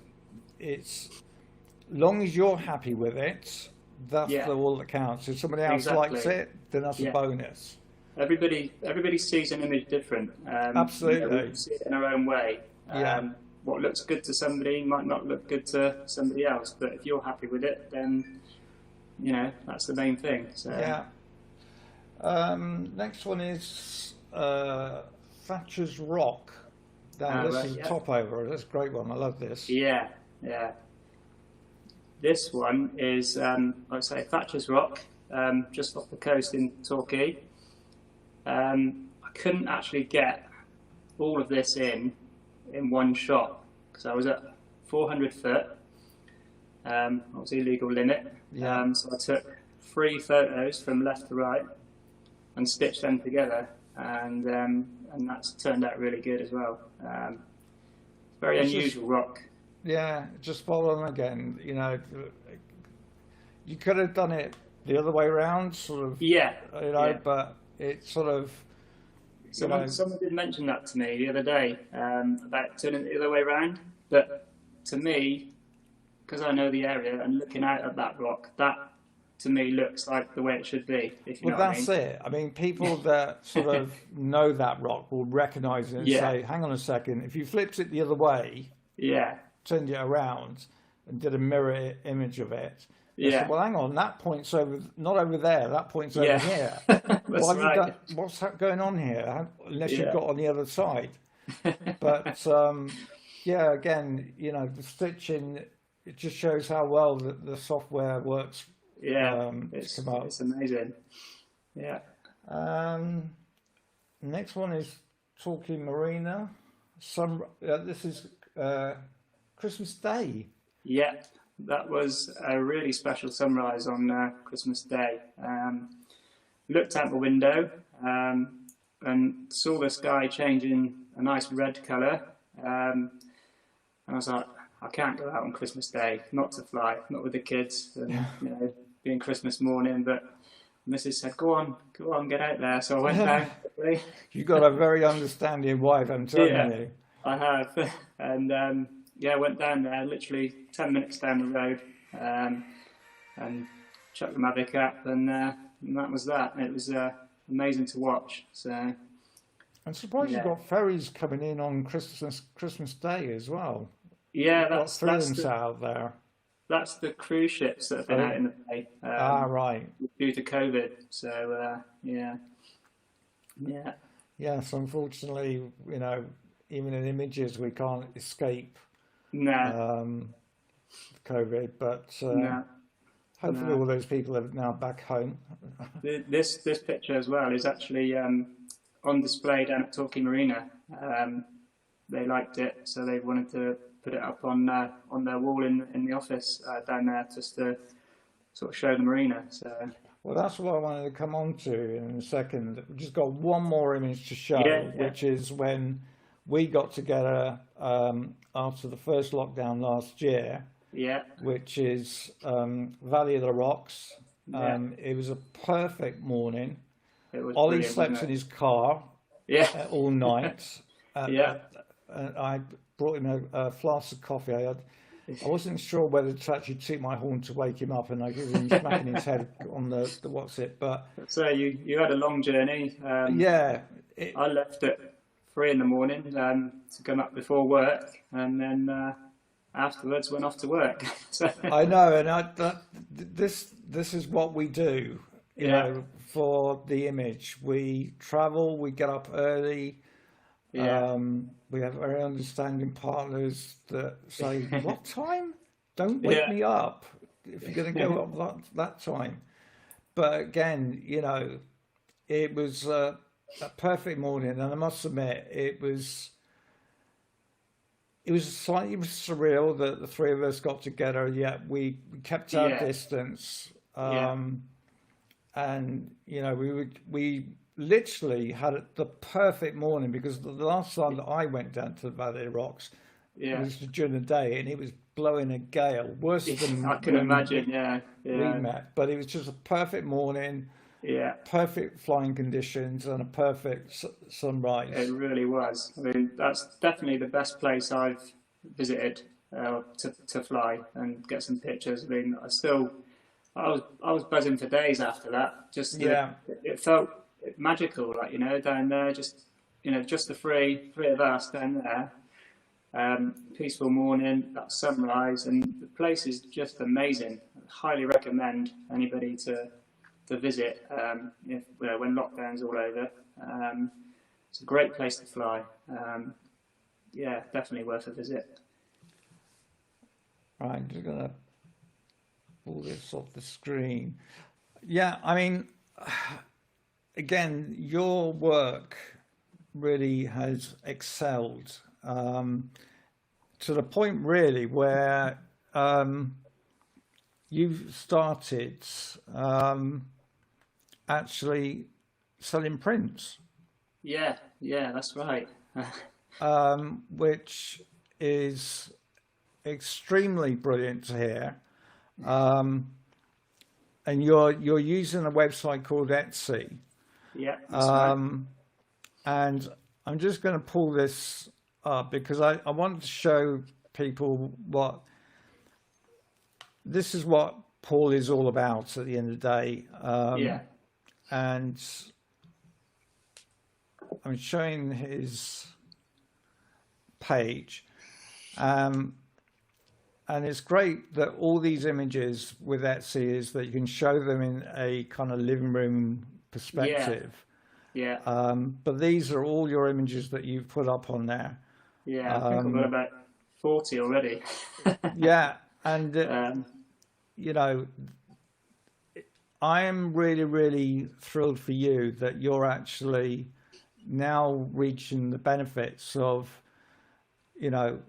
long as you're happy with it, that's Yeah. all that counts. If somebody else likes Exactly. it, then that's a Yeah. bonus. Everybody sees an image different. Absolutely. We see it in our own way. Yeah. What looks good to somebody might not look good to somebody else, but if you're happy with it, then that's the main thing. So Yeah. Next one is Thatcher's Rock. Now, this right, is a yeah. top over. That's a great one. I love this. yeah, yeah. This one is, like I say, Thatcher's Rock, just off the coast in Torquay. I couldn't actually get all of this in one shot because I was at 400 foot. Obviously legal limit. Yeah. So I took 3 photos from left to right and stitched them together, and that's turned out really good as well. Very It's unusual rock. Yeah, just follow them again. You could have done it the other way around, sort of. Yeah. Yeah. But it's sort of. Someone did mention that to me the other day, about turning it the other way around. But to me, because I know the area and looking out at that rock, that to me looks like the way it should be. If you know what I mean. That's it. I mean, people that sort of know that rock will recognise it and Yeah. say, "Hang on a second, if you flipped it the other way, Yeah. turned it around, and did a mirror image of it." I Yeah. said, well, hang on, that point's not over there, that point's over Yeah. here. That's Why have you right. what's going on here? Unless you've Yeah. got on the other side. But yeah, again, the stitching, it just shows how well the software works. Yeah. to It's come up. amazing. Yeah. Next one is Torquay Marina. This is Christmas Day. Yeah. That was a really special sunrise on Christmas Day. Looked out the window and saw the sky changing a nice red colour. And I was like, I can't go out on Christmas Day, not to fly, not with the kids, and being Christmas morning. But Mrs. said, "Go on, get out there." So I went down quickly. You've got a very understanding wife, I'm telling Yeah. you. I have, and I went down there, literally 10 minutes down the road, and chucked the Mavic up, and that was that. It was amazing to watch. So I'm surprised Yeah. you've got ferries coming in on Christmas Day as well. yeah, Got thrills out there. that's the cruise ships that have been Oh. out in the bay Right. due to COVID. So yeah. Yes, unfortunately, even in images we can't escape No, COVID, but no. hopefully no. all those people are now back home. This picture as well is actually on display down at Torquay Marina. They liked it, so they wanted to put it up on their wall in the office down there, just to sort of show the marina. So Well, that's what I wanted to come on to in a second. We've just got one more image to show, Yeah. which is when we got together after the first lockdown last year, Yeah. which is Valley of the Rocks. Yeah. It was a perfect morning. It was Ollie brilliant, slept wasn't in it? his car Yeah. all night. Yeah. I brought him a flask of coffee. I wasn't sure whether to actually toot my horn to wake him up, and I gave him smacking his head on the what's it. But So you had a long journey. yeah, I left at 3 in the morning to come up before work, and then afterwards went off to work. So, I know, and this is what we do. You yeah. know, for the image, we travel, we get up early. Yeah. We have very understanding partners that say, "What time? Don't wake Yeah. me up if you're going to go up that time." But again, you know, it was a perfect morning, and I must admit, it was slightly surreal that the three of us got together. Yet we kept our Yeah. distance, Yeah. and you know, we literally had the perfect morning, because the last time that I went down to the Valley of Rocks Yeah. was during the day, and it was blowing a gale, worse than I can when imagine. Yeah. we Yeah. met. But it was just a perfect morning, Yeah. perfect flying conditions, and a perfect It sunrise. really was. I mean, that's definitely the best place I've visited to fly and get some pictures. I mean, I was buzzing for days after that. Yeah, It felt magical, like, you know, down there. Just, you know, just the three of us down there. Peaceful morning, that sunrise, and the place is just amazing. I highly recommend anybody to visit if, when lockdown's all over. It's a great place to fly. Yeah, definitely worth a visit. right. I'm just gonna pull this off the screen. Yeah, I mean, again, your work really has excelled, to the point really where you've started actually selling prints, Yeah, yeah, that's right. which is extremely brilliant to hear. And you're using a website called Etsy. Yeah, that's right. And I'm just going to pull this up because I want to show people this is what Paul is all about at the end of the day. Yeah, And I'm showing his page. And it's great that all these images with Etsy is that you can show them in a kind of living room perspective. yeah, But these are all your images that you've put up on there. yeah. I think I've got about 40 already. Yeah, and Um, you know, I am really, really thrilled for you that you're actually now reaching the benefits of, you know,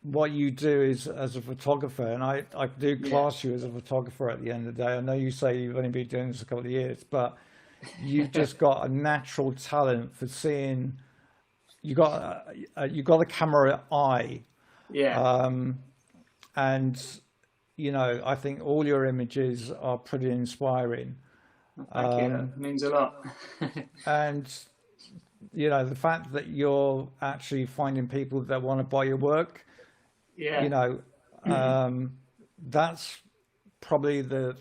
what you do is as a photographer, and I do yeah, class you as a photographer at the end of the day. I know you say you've only been doing this a couple of years, but you've just got a natural talent for seeing. You got a camera eye, yeah. and you know, I think all your images are pretty inspiring. Thank you. That means a lot. And you know, the fact that you're actually finding people that want to buy your work, Yeah, you know, that's probably the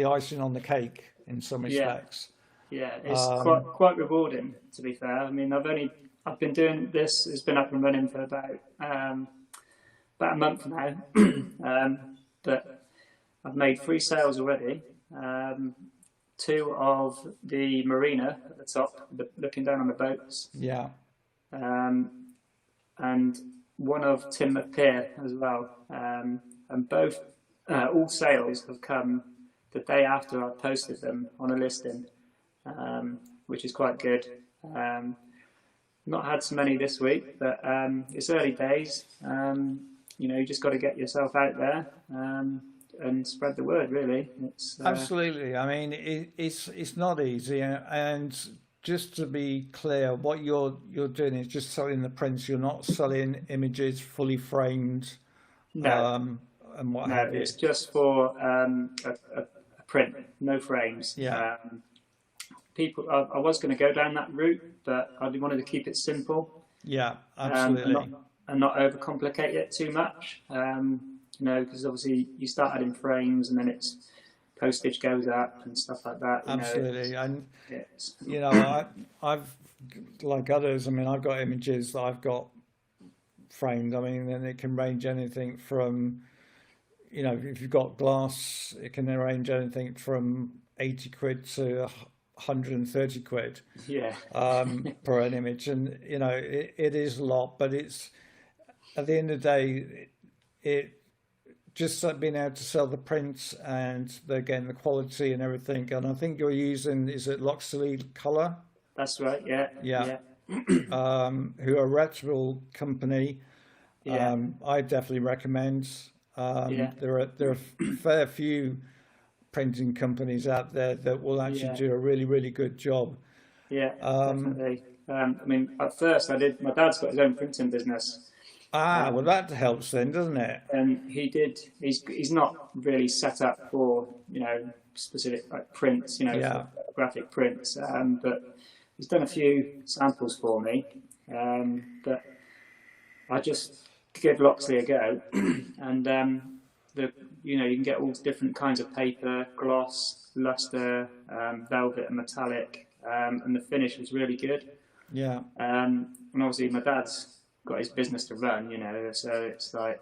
icing on the cake in some yeah, respects. yeah. It's quite rewarding, to be fair. I mean, I've been doing this. It's been up and running for about a month now, but I've made 3 sales already. 2 of the marina at the top, looking down on the boats, Yeah, and 1 of Teignmouth Pier as well. And both, all sales have come the day after I posted them on a listing, which is quite good. Not had so many this week, but it's early days. You know, you just got to get yourself out there and spread the word. Really, it's absolutely. I mean, it's not easy, and just to be clear, what you're doing is just selling the prints. You're not selling images fully framed, No, and what no, have you. it's just for a print, no frames. Yeah, I was going to go down that route, but I wanted to keep it simple, yeah, and absolutely. not overcomplicate it too much. Because obviously you start adding frames, and then it's postage goes up and stuff like that. Absolutely. And It's, I've like others. I mean, I've got images that I've got framed. I mean, and it can range anything from, if you've got glass, it can range anything from 80 quid to 130 quid yeah, per an image. And it is a lot, but it's at the end of the day, it just being able to sell the prints and again the quality and everything. And I think you're using, is it Loxley Color? that's right. Yeah, Yeah. yeah, Who are a reputable company. yeah, I definitely recommend. yeah, There are a fair few printing companies out there that will actually yeah, do a really, really good job. yeah, definitely. I mean, at first my dad's got his own printing business. Well, that helps then, doesn't it? And he's not really set up for specific like prints, Yeah, for graphic prints, but he's done a few samples for me. But I just give Loxley a go, and you can get all different kinds of paper, gloss, luster, velvet, and metallic, and the finish was really good. yeah. And obviously my dad's got his business to run, so it's like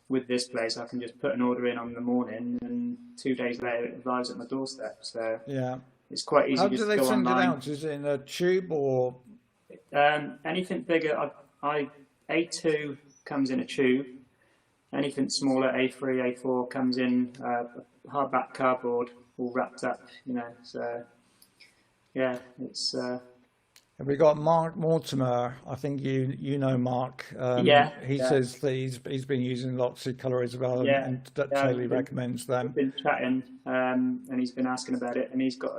with this place I can just put an order in on the morning and 2 days later it arrives at my doorstep. So Yeah. it's quite easy How just do to they go send it online. out? Is it in a tube or? Anything bigger, A2 comes in a tube. Anything smaller, A3, A4 comes in hardback cardboard, all wrapped up. So yeah, it's Have we got Mark Mortimer? I think you know Mark. yeah, He yeah, says that he's been using lots of colour as well, yeah, and yeah. totally recommends them. We've been chatting, and he's been asking about it, and he's got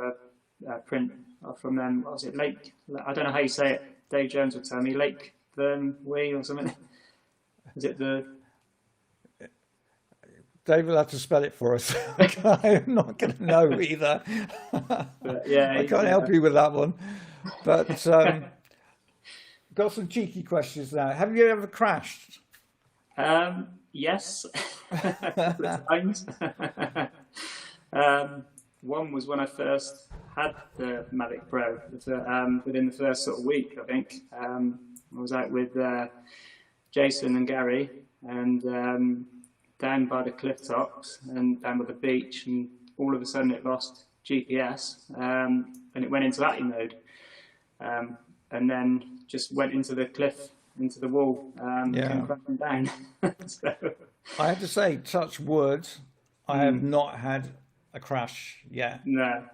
a print from them. What was it? Lake? I don't know how you say it. Dave Jones would tell me Lake Wee or something. Is it the? Dave will have to spell it for us. I'm not going to know either. Yeah, I can't help you with that one. But got some cheeky questions now. Have you ever crashed? Yes, a couple of times. One was when I first had the Mavic Pro. Within the first sort of week, I think. I was out with Jason and Gary, and down by the cliff tops and down by the beach, and all of a sudden it lost GPS, and it went into ATI mode, and then just went into the cliff, into the wall, Yeah. came crashing down. So, I have to say, touch wood, I have not had a crash yet. no,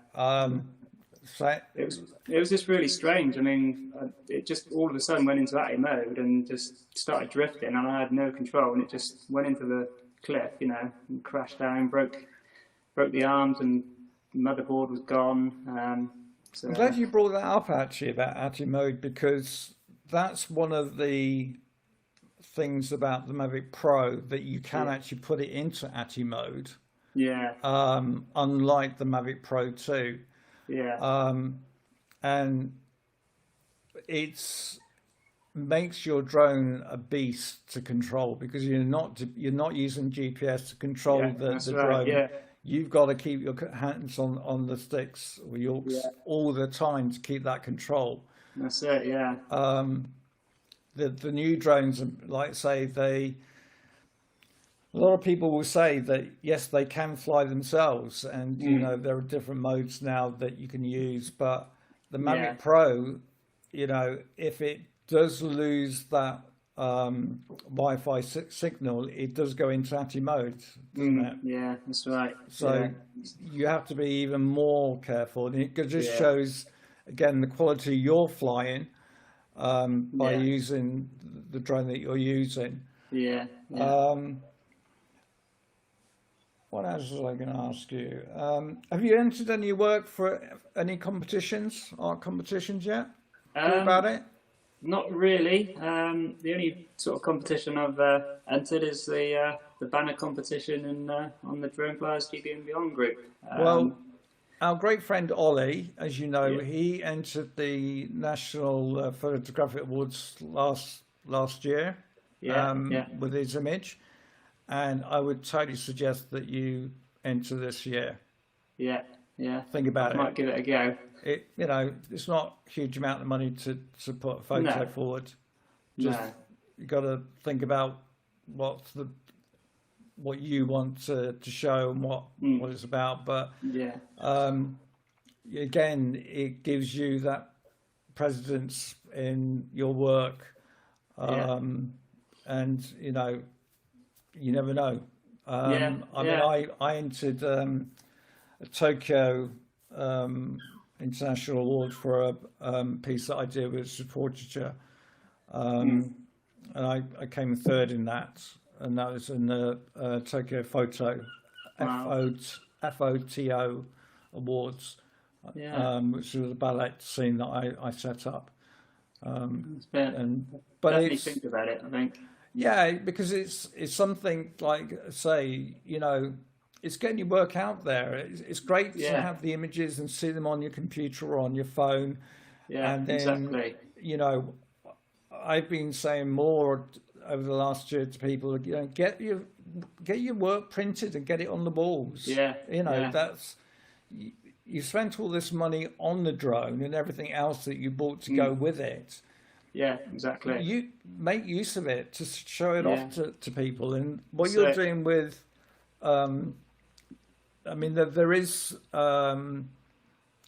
So it was just really strange. I mean, it just all of a sudden went into ATI mode and just started drifting, and I had no control, and it just went into the cliff, and crashed down, broke the arms, and the motherboard was gone. So I'm glad you brought that up actually about ATI mode, because that's one of the things about the Mavic Pro, that you can actually put it into ATI mode, yeah, unlike the Mavic Pro 2. yeah, And it's makes your drone a beast to control, because you're not using GPS to control yeah, the that's right, drone. yeah, You've got to keep your hands on the sticks or your yeah, all the time to keep that control. that's it, yeah, The new drones, like say a lot of people will say that yes, they can fly themselves, and there are different modes now that you can use. But the Mavic yeah, Pro, if it does lose that Wi-Fi signal, it does go into ATI mode, doesn't it? yeah, that's right, So yeah, you have to be even more careful, and it just yeah, shows again the quality you're flying by yeah, using the drone that you're using. yeah, yeah, Um, What else was I going to ask you? Have you entered any work for any competitions, art competitions yet? Hear about it? Not really. The only sort of competition I've entered is the banner competition in, on the Drone Flyers GB and Beyond group. Well, our great friend Ollie, as you know, Yeah. he entered the National Photographic Awards last year Yeah. with his image, and I would totally suggest that you enter this year. Yeah. Think about I might give it a go. It's not a huge amount of money to put a photo No. forward. Just No. you got to think about what you want to show and what it's about. But Yeah. again, it gives you that precedence in your work, and you never know. I entered a Tokyo International Award for a piece that I did with portraiture, and I came third in that, and that was in the Tokyo Photo Wow. FOTO Awards, Yeah. which was a ballet scene that I set up. But Definitely it's think about it, I think. because it's something like say it's getting your work out there. It's great to Yeah. have the images and see them on your computer or on your phone, Yeah, and then exactly. I've been saying more over the last year to people, get your work printed and get it on the walls. Yeah. That's you spent all this money on the drone and everything else that you bought to go with it. Yeah, exactly. You make use of it to show it off to people, and what So- you're doing with there is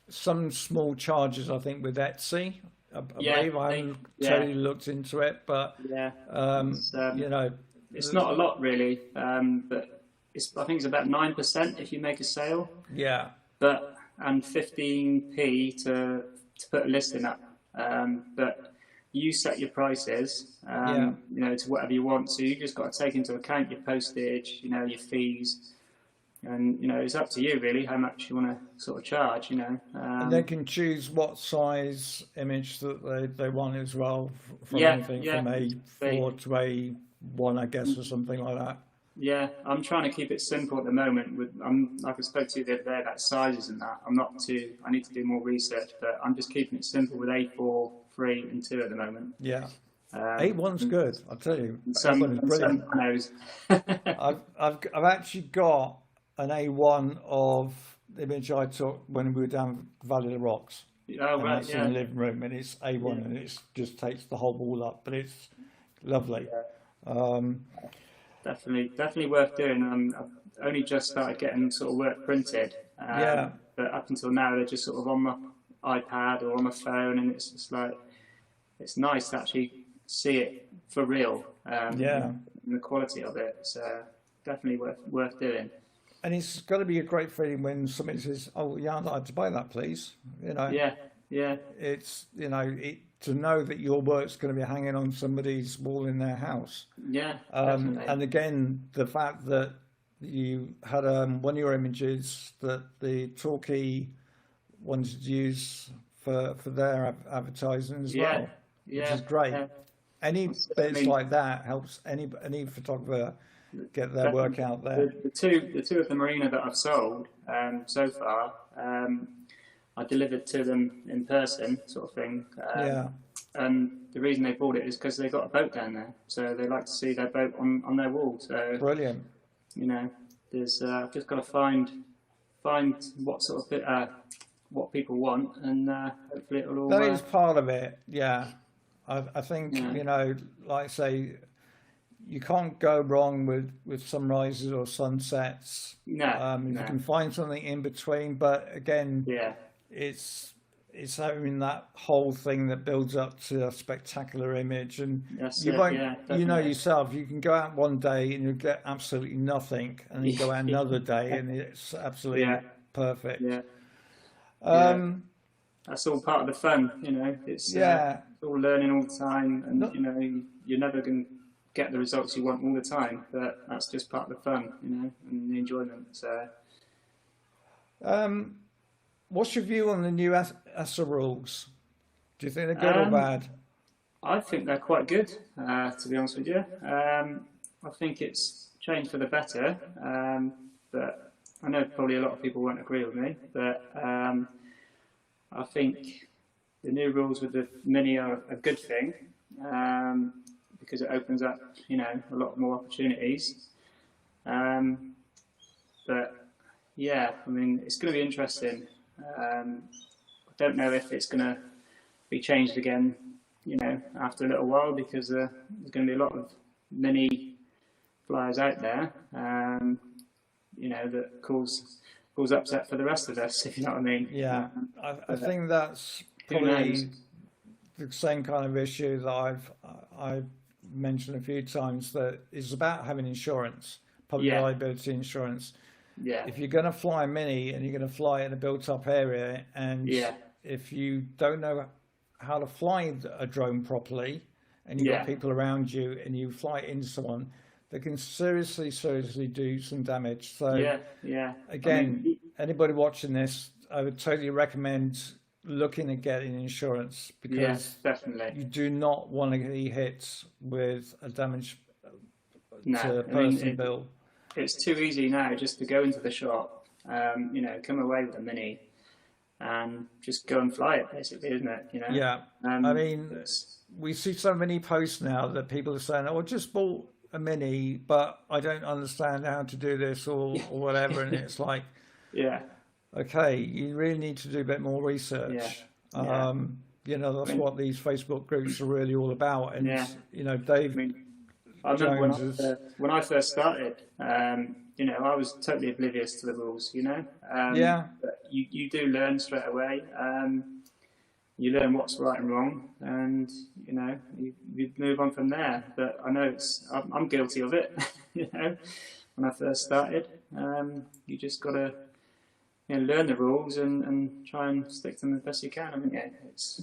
some small charges, I think, with Etsy. I believe I haven't totally looked into it, but Yeah. It's, It's not a lot really, but I think it's about 9% if you make a sale, yeah, and 15p to put a listing up. But you set your prices, to whatever you want. So you just got to take into account your postage, your fees, and it's up to you really how much you want to sort of charge. and they can choose what size image that they want as well, from Yeah, anything yeah. from A4 to A1, I guess, or something like that. Yeah, I'm trying to keep it simple at the moment. Like I spoke to you the other day about sizes and that. I need to do more research, but I'm just keeping it simple with A4, 3, and 2 at the moment. Yeah. A1's good, I'll tell you. Some A1 is brilliant. knows. I've actually got an A1 of the image I took when we were down Valley of the Rocks. Oh, And right, that's in the living room, and it's A1, and it just takes the whole wall up, but it's lovely. Definitely worth doing. I've only just started getting sort of work printed. But up until now, they're just sort of on my iPad or on my phone, and it's just like, it's nice to actually see it for real. And the quality of it. So definitely worth doing. And it's got to be a great feeling when somebody says, "Oh, yeah, I'd like to buy that, please." Yeah. It's to know that your work's going to be hanging on somebody's wall in their house. Yeah. Definitely. And again, the fact that you had one of your images that the Torquay wanted to use for their advertising as well, which is great. Yeah. Any bits like that helps any photographer get their work out there. The two of the Marina that I've sold so far, I delivered to them in person, sort of thing. And the reason they bought it is because they got a boat down there, so they like to see their boat on their wall. So brilliant. There's I've just got to find what sort of what people want, and hopefully it'll all. That is part of it. Yeah, I think like I say, you can't go wrong with sunrises or sunsets. No. If you can find something in between, but again, it's having that whole thing that builds up to a spectacular image, and you won't. Yourself, you can go out one day and you get absolutely nothing, and you go out another day and it's absolutely perfect. That's all part of the fun, It's all learning all the time, and you're never going to get the results you want all the time, but that's just part of the fun, and the enjoyment. So, what's your view on the new ASA rules? Do you think they're good or bad? I think they're quite good, to be honest with you. I think it's changed for the better, but I know probably a lot of people won't agree with me, but I think the new rules with the Mini are a good thing, because it opens up, a lot more opportunities. But yeah, I mean, it's going to be interesting. I don't know if it's going to be changed again, after a little while, because there's going to be a lot of Mini flyers out there, that cause upset for the rest of us, if you know what I mean. Yeah, I think that's probably the same kind of issue that I've mentioned a few times, that is about having insurance, public liability insurance. Yeah. If you're going to fly a Mini and you're going to fly in a built-up area, and if you don't know how to fly a drone properly, and you've got people around you, and you fly into someone, they can seriously do some damage. So again, anybody watching this, I would totally recommend looking at getting insurance, because definitely you do not want to get hit with a damage to a person bill. It's too easy now just to go into the shop, come away with a Mini and just go and fly it, basically, isn't it? Yeah. I mean, we see so many posts now that people are saying, "Oh, I just bought a Mini, but I don't understand how to do this or whatever." And it's like, okay, you really need to do a bit more research. That's what these Facebook groups are really all about. And Dave, I remember when I first started, I was totally oblivious to the rules, but you do learn straight away. You learn what's right and wrong, and you move on from there. But I know I'm guilty of it. When I first started, you just got to learn the rules and try and stick to them as best you can. I mean, it's.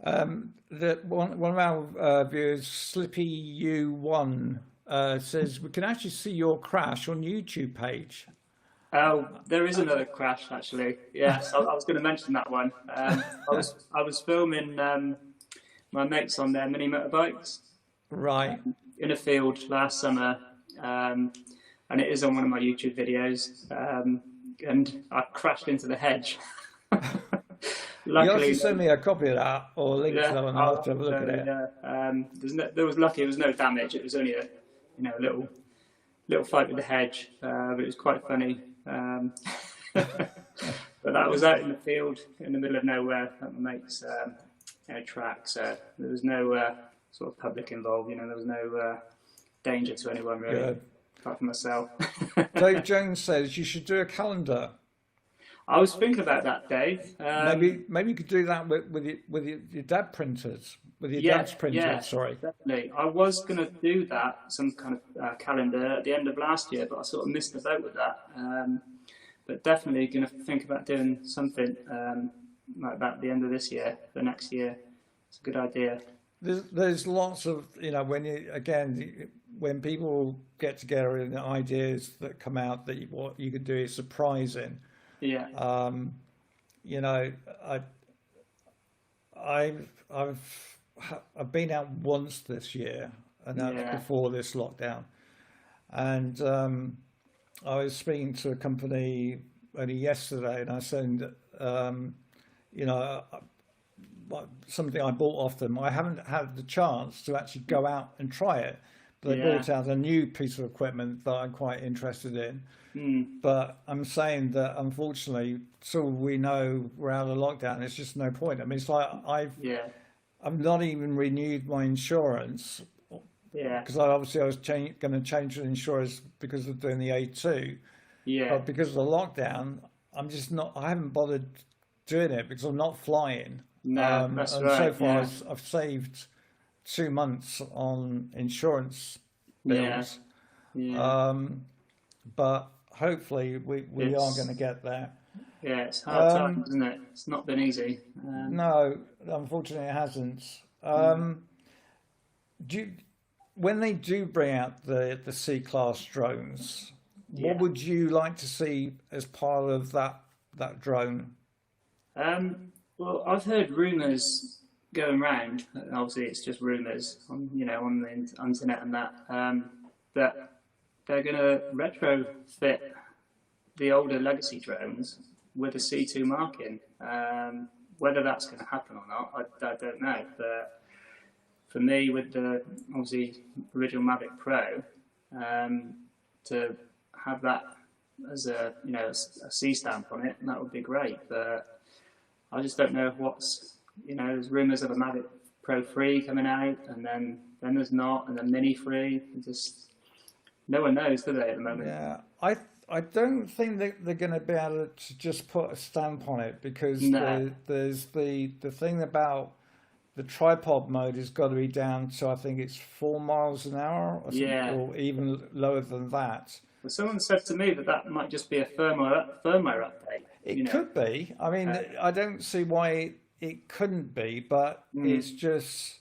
One of our viewers, Slippy U1, says we can actually see your crash on YouTube page. Oh, there is another crash, actually. Yes, I was going to mention that one. I was filming my mates on their mini motorbikes, right, in a field last summer, and it is on one of my YouTube videos. And I crashed into the hedge. Luckily, you send me a copy of that or link to that, and I'll have to have a look at it. There was no damage. It was only a little fight with the hedge, but it was quite funny. But that was out in the field in the middle of nowhere at my mate's track, so there was no sort of public involved. There was no danger to anyone really, apart from myself. Dave Jones says you should do a calendar. I was thinking about that, Dave. Maybe you could do that with your dad printers, with your dad's printers. Yeah, sorry. Definitely. I was going to do that, some kind of calendar at the end of last year, but I sort of missed the boat with that. But definitely going to think about doing something like that at the end of this year, for next year. It's a good idea. There's lots of, when people get together and the ideas that come out, that what you could do is surprising. Yeah. I've been out once this year, and that's before this lockdown. And I was speaking to a company only yesterday, and I said, something I bought off them. I haven't had the chance to actually go out and try it, but they brought out a new piece of equipment that I'm quite interested in. But I'm saying that unfortunately, till we know we're out of lockdown, it's just no point. I mean, it's like I've not even renewed my insurance. Because I was going to change the insurance because of doing the A2. But because of the lockdown, I haven't bothered doing it because I'm not flying. No, that's right. So far, I've saved 2 months on insurance bills. But hopefully we are going to get there. Yeah, it's hard times, isn't it? It's not been easy. No, unfortunately it hasn't. when they do bring out the C-class drones, Yeah. what would you like to see as part of that drone? Well, I've heard rumours going round, and obviously it's just rumours on on the internet and that that they're going to retrofit the older legacy drones with a C2 marking. Whether that's going to happen or not, I don't know. But for me, with the obviously original Mavic Pro, to have that as a a C stamp on it, that would be great. But I just don't know what's there's rumours of a Mavic Pro 3 coming out, and then there's not, and then Mini 3. Just no one knows, do they, at the moment? Yeah, I don't think that they're going to be able to just put a stamp on it, because No. there's the thing about the tripod mode has got to be down to, I think it's 4 miles an hour or something, Yeah. or even lower than that. Well, someone said to me that might just be a firmware update. It could be. I mean, I don't see why it couldn't be, but it's just,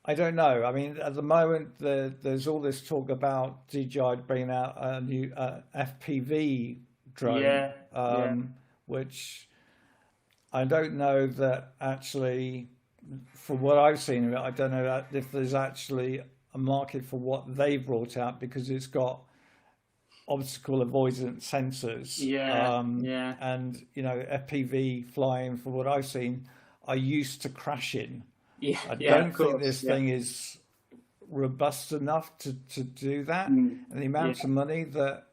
I don't know. I mean, at the moment, there's all this talk about DJI bringing out a new FPV drone, Yeah, which I don't know that actually, from what I've seen of it, I don't know if there's actually a market for what they've brought out, because it's got obstacle avoidance sensors. Yeah, yeah. And, FPV flying, from what I've seen, are used to crashing. Yeah, I yeah, don't of think course, this yeah. thing is robust enough to do that. Mm, And the amount yeah. of money that,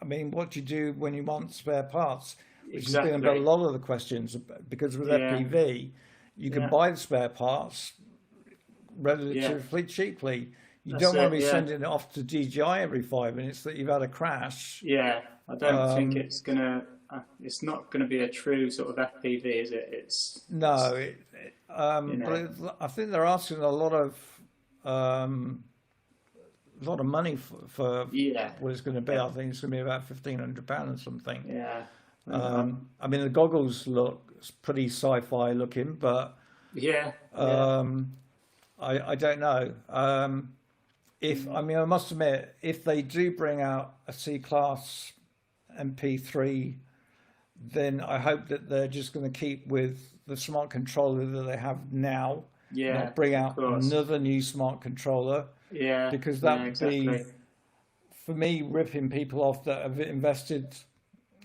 I mean, what do you do when you want spare parts? Which has been about a Exactly. lot of the questions, because with Yeah, FPV, you can yeah, buy the spare parts yeah. relatively cheaply. You That's don't want to it. be Yeah, sending it off to DJI every 5 minutes that you've had a crash. yeah. I don't think Um, it's gonna. It's not gonna be a true sort of FPV, is it? no, You but know. I think they're asking um, a lot of money for Yeah, what it's going to be. yeah, I think it's going to be about £1,500 or something. yeah. I mean, the goggles look pretty sci-fi looking, but Yeah, yeah. um, I don't know. I mean, I must admit, if they do bring out a C-class MP3, then I hope that they're just going to keep with the smart controller that they have now, Yeah, not bring of out course. another new smart controller, Yeah, because that yeah, would be, exactly. for me, ripping people off that have invested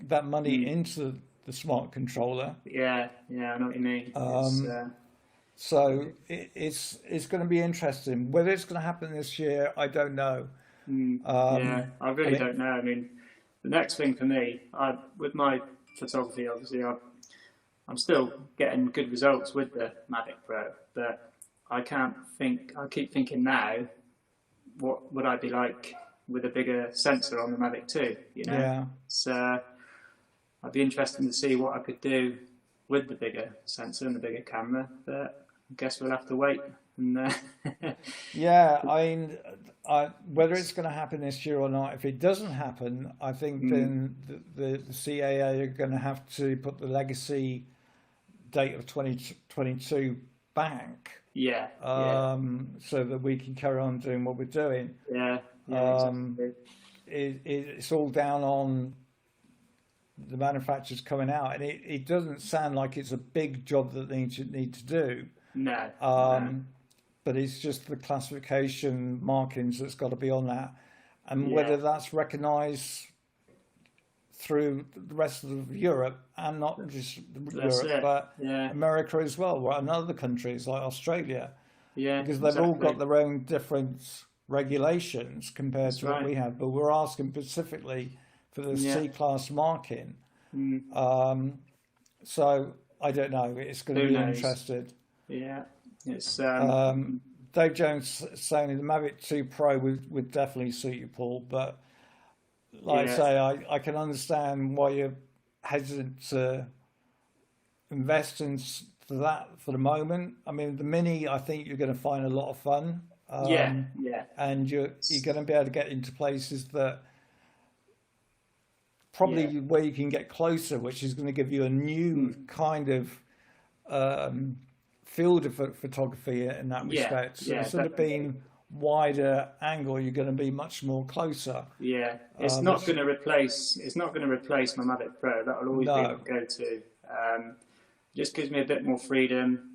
that money Mm. into the smart controller. Yeah, yeah, I know what you mean. So it's going to be interesting. Whether it's going to happen this year, I don't know. Yeah, I I really mean, don't know. I mean, the next thing for me, with my photography, obviously, I'm still getting good results with the Mavic Pro, but I keep thinking now, what would I be like with a bigger sensor on the Mavic 2, yeah. So I'd be interested to see what I could do with the bigger sensor and the bigger camera, but I guess we'll have to wait. And Yeah, I mean, whether it's going to happen this year or not, if it doesn't happen, I think then the CAA are going to have to put the legacy date of 2022 back, yeah, yeah, so that we can carry on doing what we're doing. yeah, yeah, Um, exactly. it's all down on the manufacturers coming out, and it doesn't sound like it's a big job that they need to do. No, no, But it's just the classification markings that's got to be on that, and yeah, whether that's recognised through the rest of Europe, and not just that's Europe, it. but Yeah, America as well, and other countries like Australia, yeah, because they've all got exactly. their own different regulations compared That's to what right. we have. But we're asking specifically for the Yeah, C-class marking. mm, So I don't know. It's going to who be knows? interested. Yeah, it's Dave Jones saying the Mavic 2 Pro would definitely suit you, Paul. But like I yeah, say, I can understand why you're hesitant to invest in that for the moment. I mean, the Mini, I think you're going to find a lot of fun, yeah, yeah, and you're going to be able to get into places that yeah, probably where you can get closer, which is going to give you a new mm, kind of field of photography in that Yeah, respect. So yeah, instead of definitely. being wider angle, you're going to be much more closer. Yeah, it's not going to replace. It's not going to replace my Mavic Pro. That will always be my No, go-to. Just gives me a bit more freedom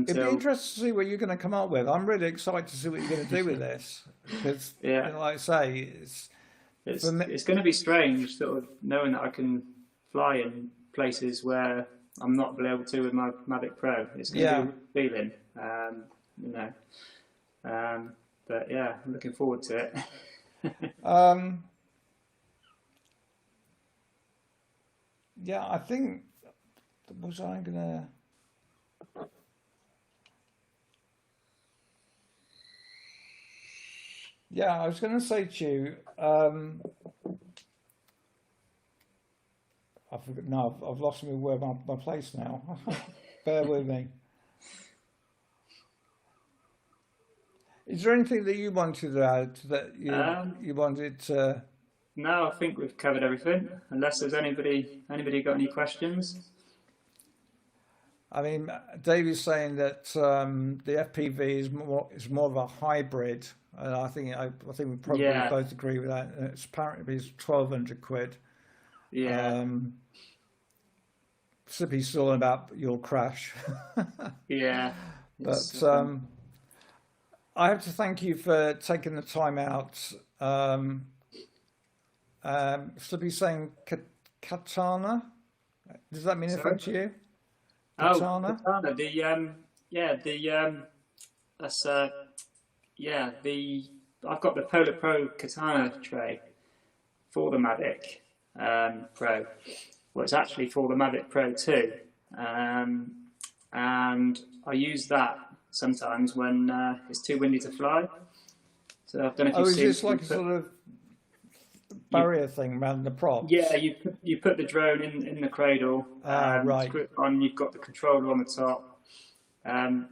it'd be until. interesting to see what you're going to come up with. I'm really excited to see what you're going to do with this because, Yeah, like I say, it's for me. it's going to be strange, sort of knowing that I can fly in places where I'm not able to with my Mavic Pro. It's going to be a Yeah, real feeling, you know. But yeah, I'm looking forward to it. um, yeah. I think was I gonna? Yeah, I was going to say to you. I forgot. No, I've lost me where my place now. Bear with me. Is there anything that you wanted to add that Um, you wanted to? no, I think we've covered everything. Unless there's anybody got any questions? I mean, Dave is saying that the FPV is more of a hybrid, and I think we probably Yeah, both agree with that. And it's apparently it's 1,200 quid. yeah, Um, Sippy's still on about your crash, yeah. but It's I have to thank you for taking the time out. Sippy's saying katana. Does that mean anything sorry. to you? Oh, Katana? Katana. Yeah, that's yeah, I've got the Polar Pro Katana tray for the Mavic Pro. Well, it's actually for the Mavic Pro 2, um, and I use that sometimes when it's too windy to fly. So I don't know if Oh, you've is seen this like a sort of you barrier thing around the yeah, props? you put the drone in the cradle, Ah, right. screw it on. You've got the controller on the top, um,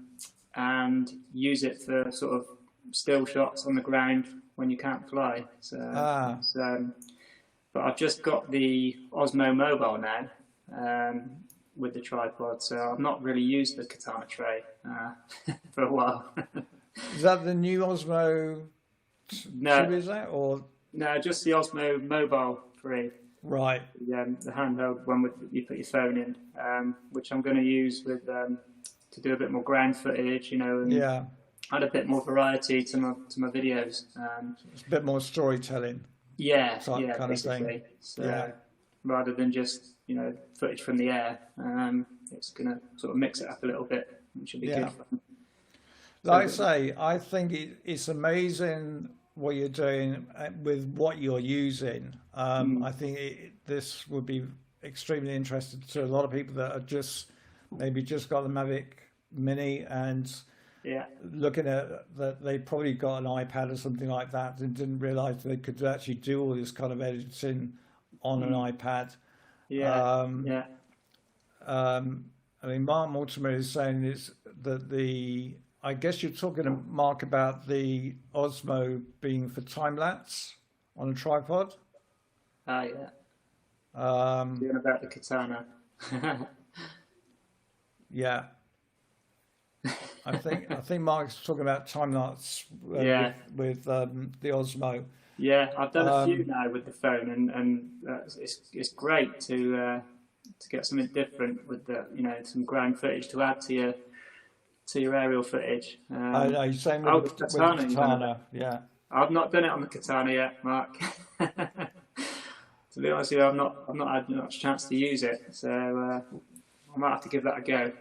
and use it for sort of still shots on the ground when you can't fly. So, Ah, it's, but I've just got the Osmo Mobile now with the tripod, so I've not really used the Katana tray for a while. is that the new Osmo No, 2, is that? Or, no, just the Osmo Mobile 3. right. The handheld one with you put your phone in, which I'm going to use with to do a bit more ground footage, and Yeah. add a bit more variety to my videos. It's a bit more storytelling Yeah, type yeah, kind of thing. basically. Yeah. So rather than just footage from the air, it's going to sort of mix it up a little bit, which should be good Yeah. fun. Like I So say, I think it's amazing what you're doing with what you're using. mm, I think this would be extremely interesting to a lot of people that are maybe just got the Mavic Mini and yeah, looking at that they probably got an iPad or something like that and didn't realize they could actually do all this kind of editing on an mm, iPad. yeah, Um, yeah. I mean, Mark Mortimer is saying is that I guess you're talking to Mark about the Osmo being for time lapse on a tripod. Ah, yeah. Um, Doing about the katana. yeah, I think Mark's talking about time lapse Yeah, with the Osmo. yeah. I've done a few Um, now with the phone, and it's great to get something different with some ground footage to add to your aerial footage. Same Oh, with the with the katana you're on about. katana. Yeah. I've not done it on the katana yet, Mark. To be honest with you, I've not had much chance to use it, so I might have to give that a go.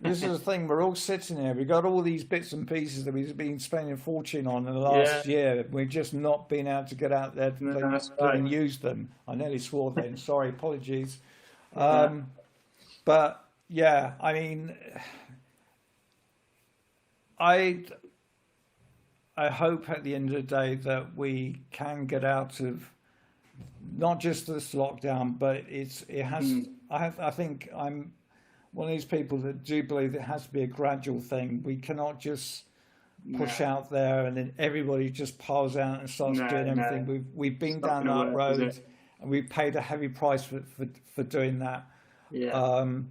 This is the thing, we're all sitting here. We've got all these bits and pieces that we've been spending a fortune on in the Yeah, last year. We've just not been able to get out there no, to that's right. blooming use them. I nearly swore then. Sorry, apologies. Yeah, Um, but yeah, I mean, I I hope at the end of the day that we can get out of not just this lockdown, but it has. mm, I think I'm one of these people that do believe it has to be a gradual thing. We cannot just push no, out there and then everybody just piles out and starts no, doing no. everything. We've It's been not down going to that work, is road it? and we've paid a heavy price for doing that. Yeah, Um,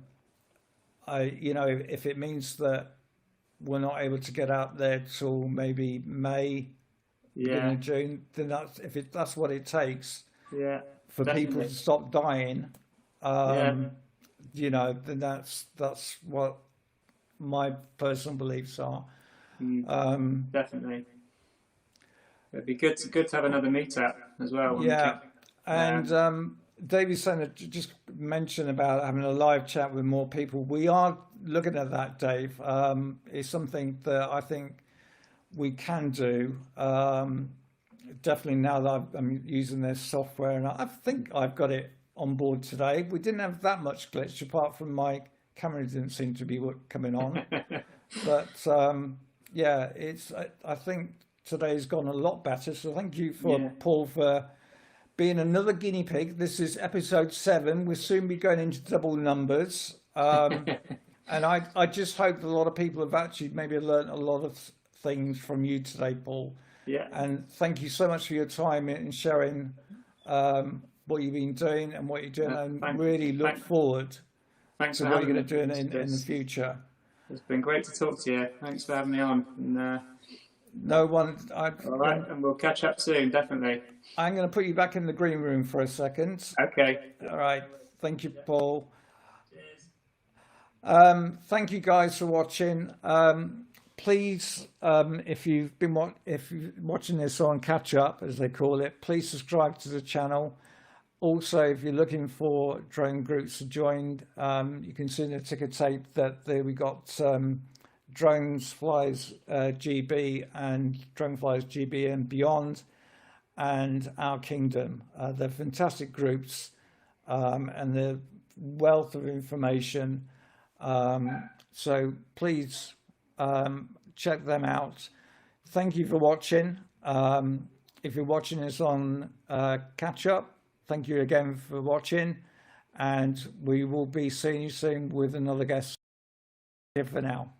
you know, if it means that we're not able to get out there till maybe May, beginning Yeah, of June, then that's what it takes yeah, for people definitely. to stop dying. Yeah, You know, then that's what my personal beliefs are. mm, definitely. It'd be good to have another meetup as well when we Yeah, can. and David Senna just mentioned about having a live chat with more people. We are looking at that, Dave. It's something that I think we can do. Definitely now that I'm using their software, and I think I've got it on board today. We didn't have that much glitch, apart from my camera didn't seem to be coming on. But yeah, I think today's gone a lot better. So thank you for Yeah. Paul for being another guinea pig. This is episode 7. We'll soon be going into double numbers. And I just hope that a lot of people have actually maybe learned a lot of things from you today, Paul. Yeah. And thank you so much for your time in sharing what you've been doing and what you're doing, and really look forward Thanks to for what you're having me. going to do in the future. It's been great to talk to you. Thanks for having me on. And, No one, all right, and we'll catch up soon, definitely. I'm going to put you back in the green room for a second. Okay. All right. Thank you, Paul. Thank you guys for watching. Please, if you're watching this on catch up, as they call it, please subscribe to the channel. Also, if you're looking for drone groups to join, you can see in the ticker tape that we got Drones Flies GB and Drone Flies GB and Beyond, and Our Kingdom. They're fantastic groups, and they're wealth of information. So please check them out. Thank you for watching. If you're watching this on catch up, thank you again for watching, and we will be seeing you soon with another guest. Here for now.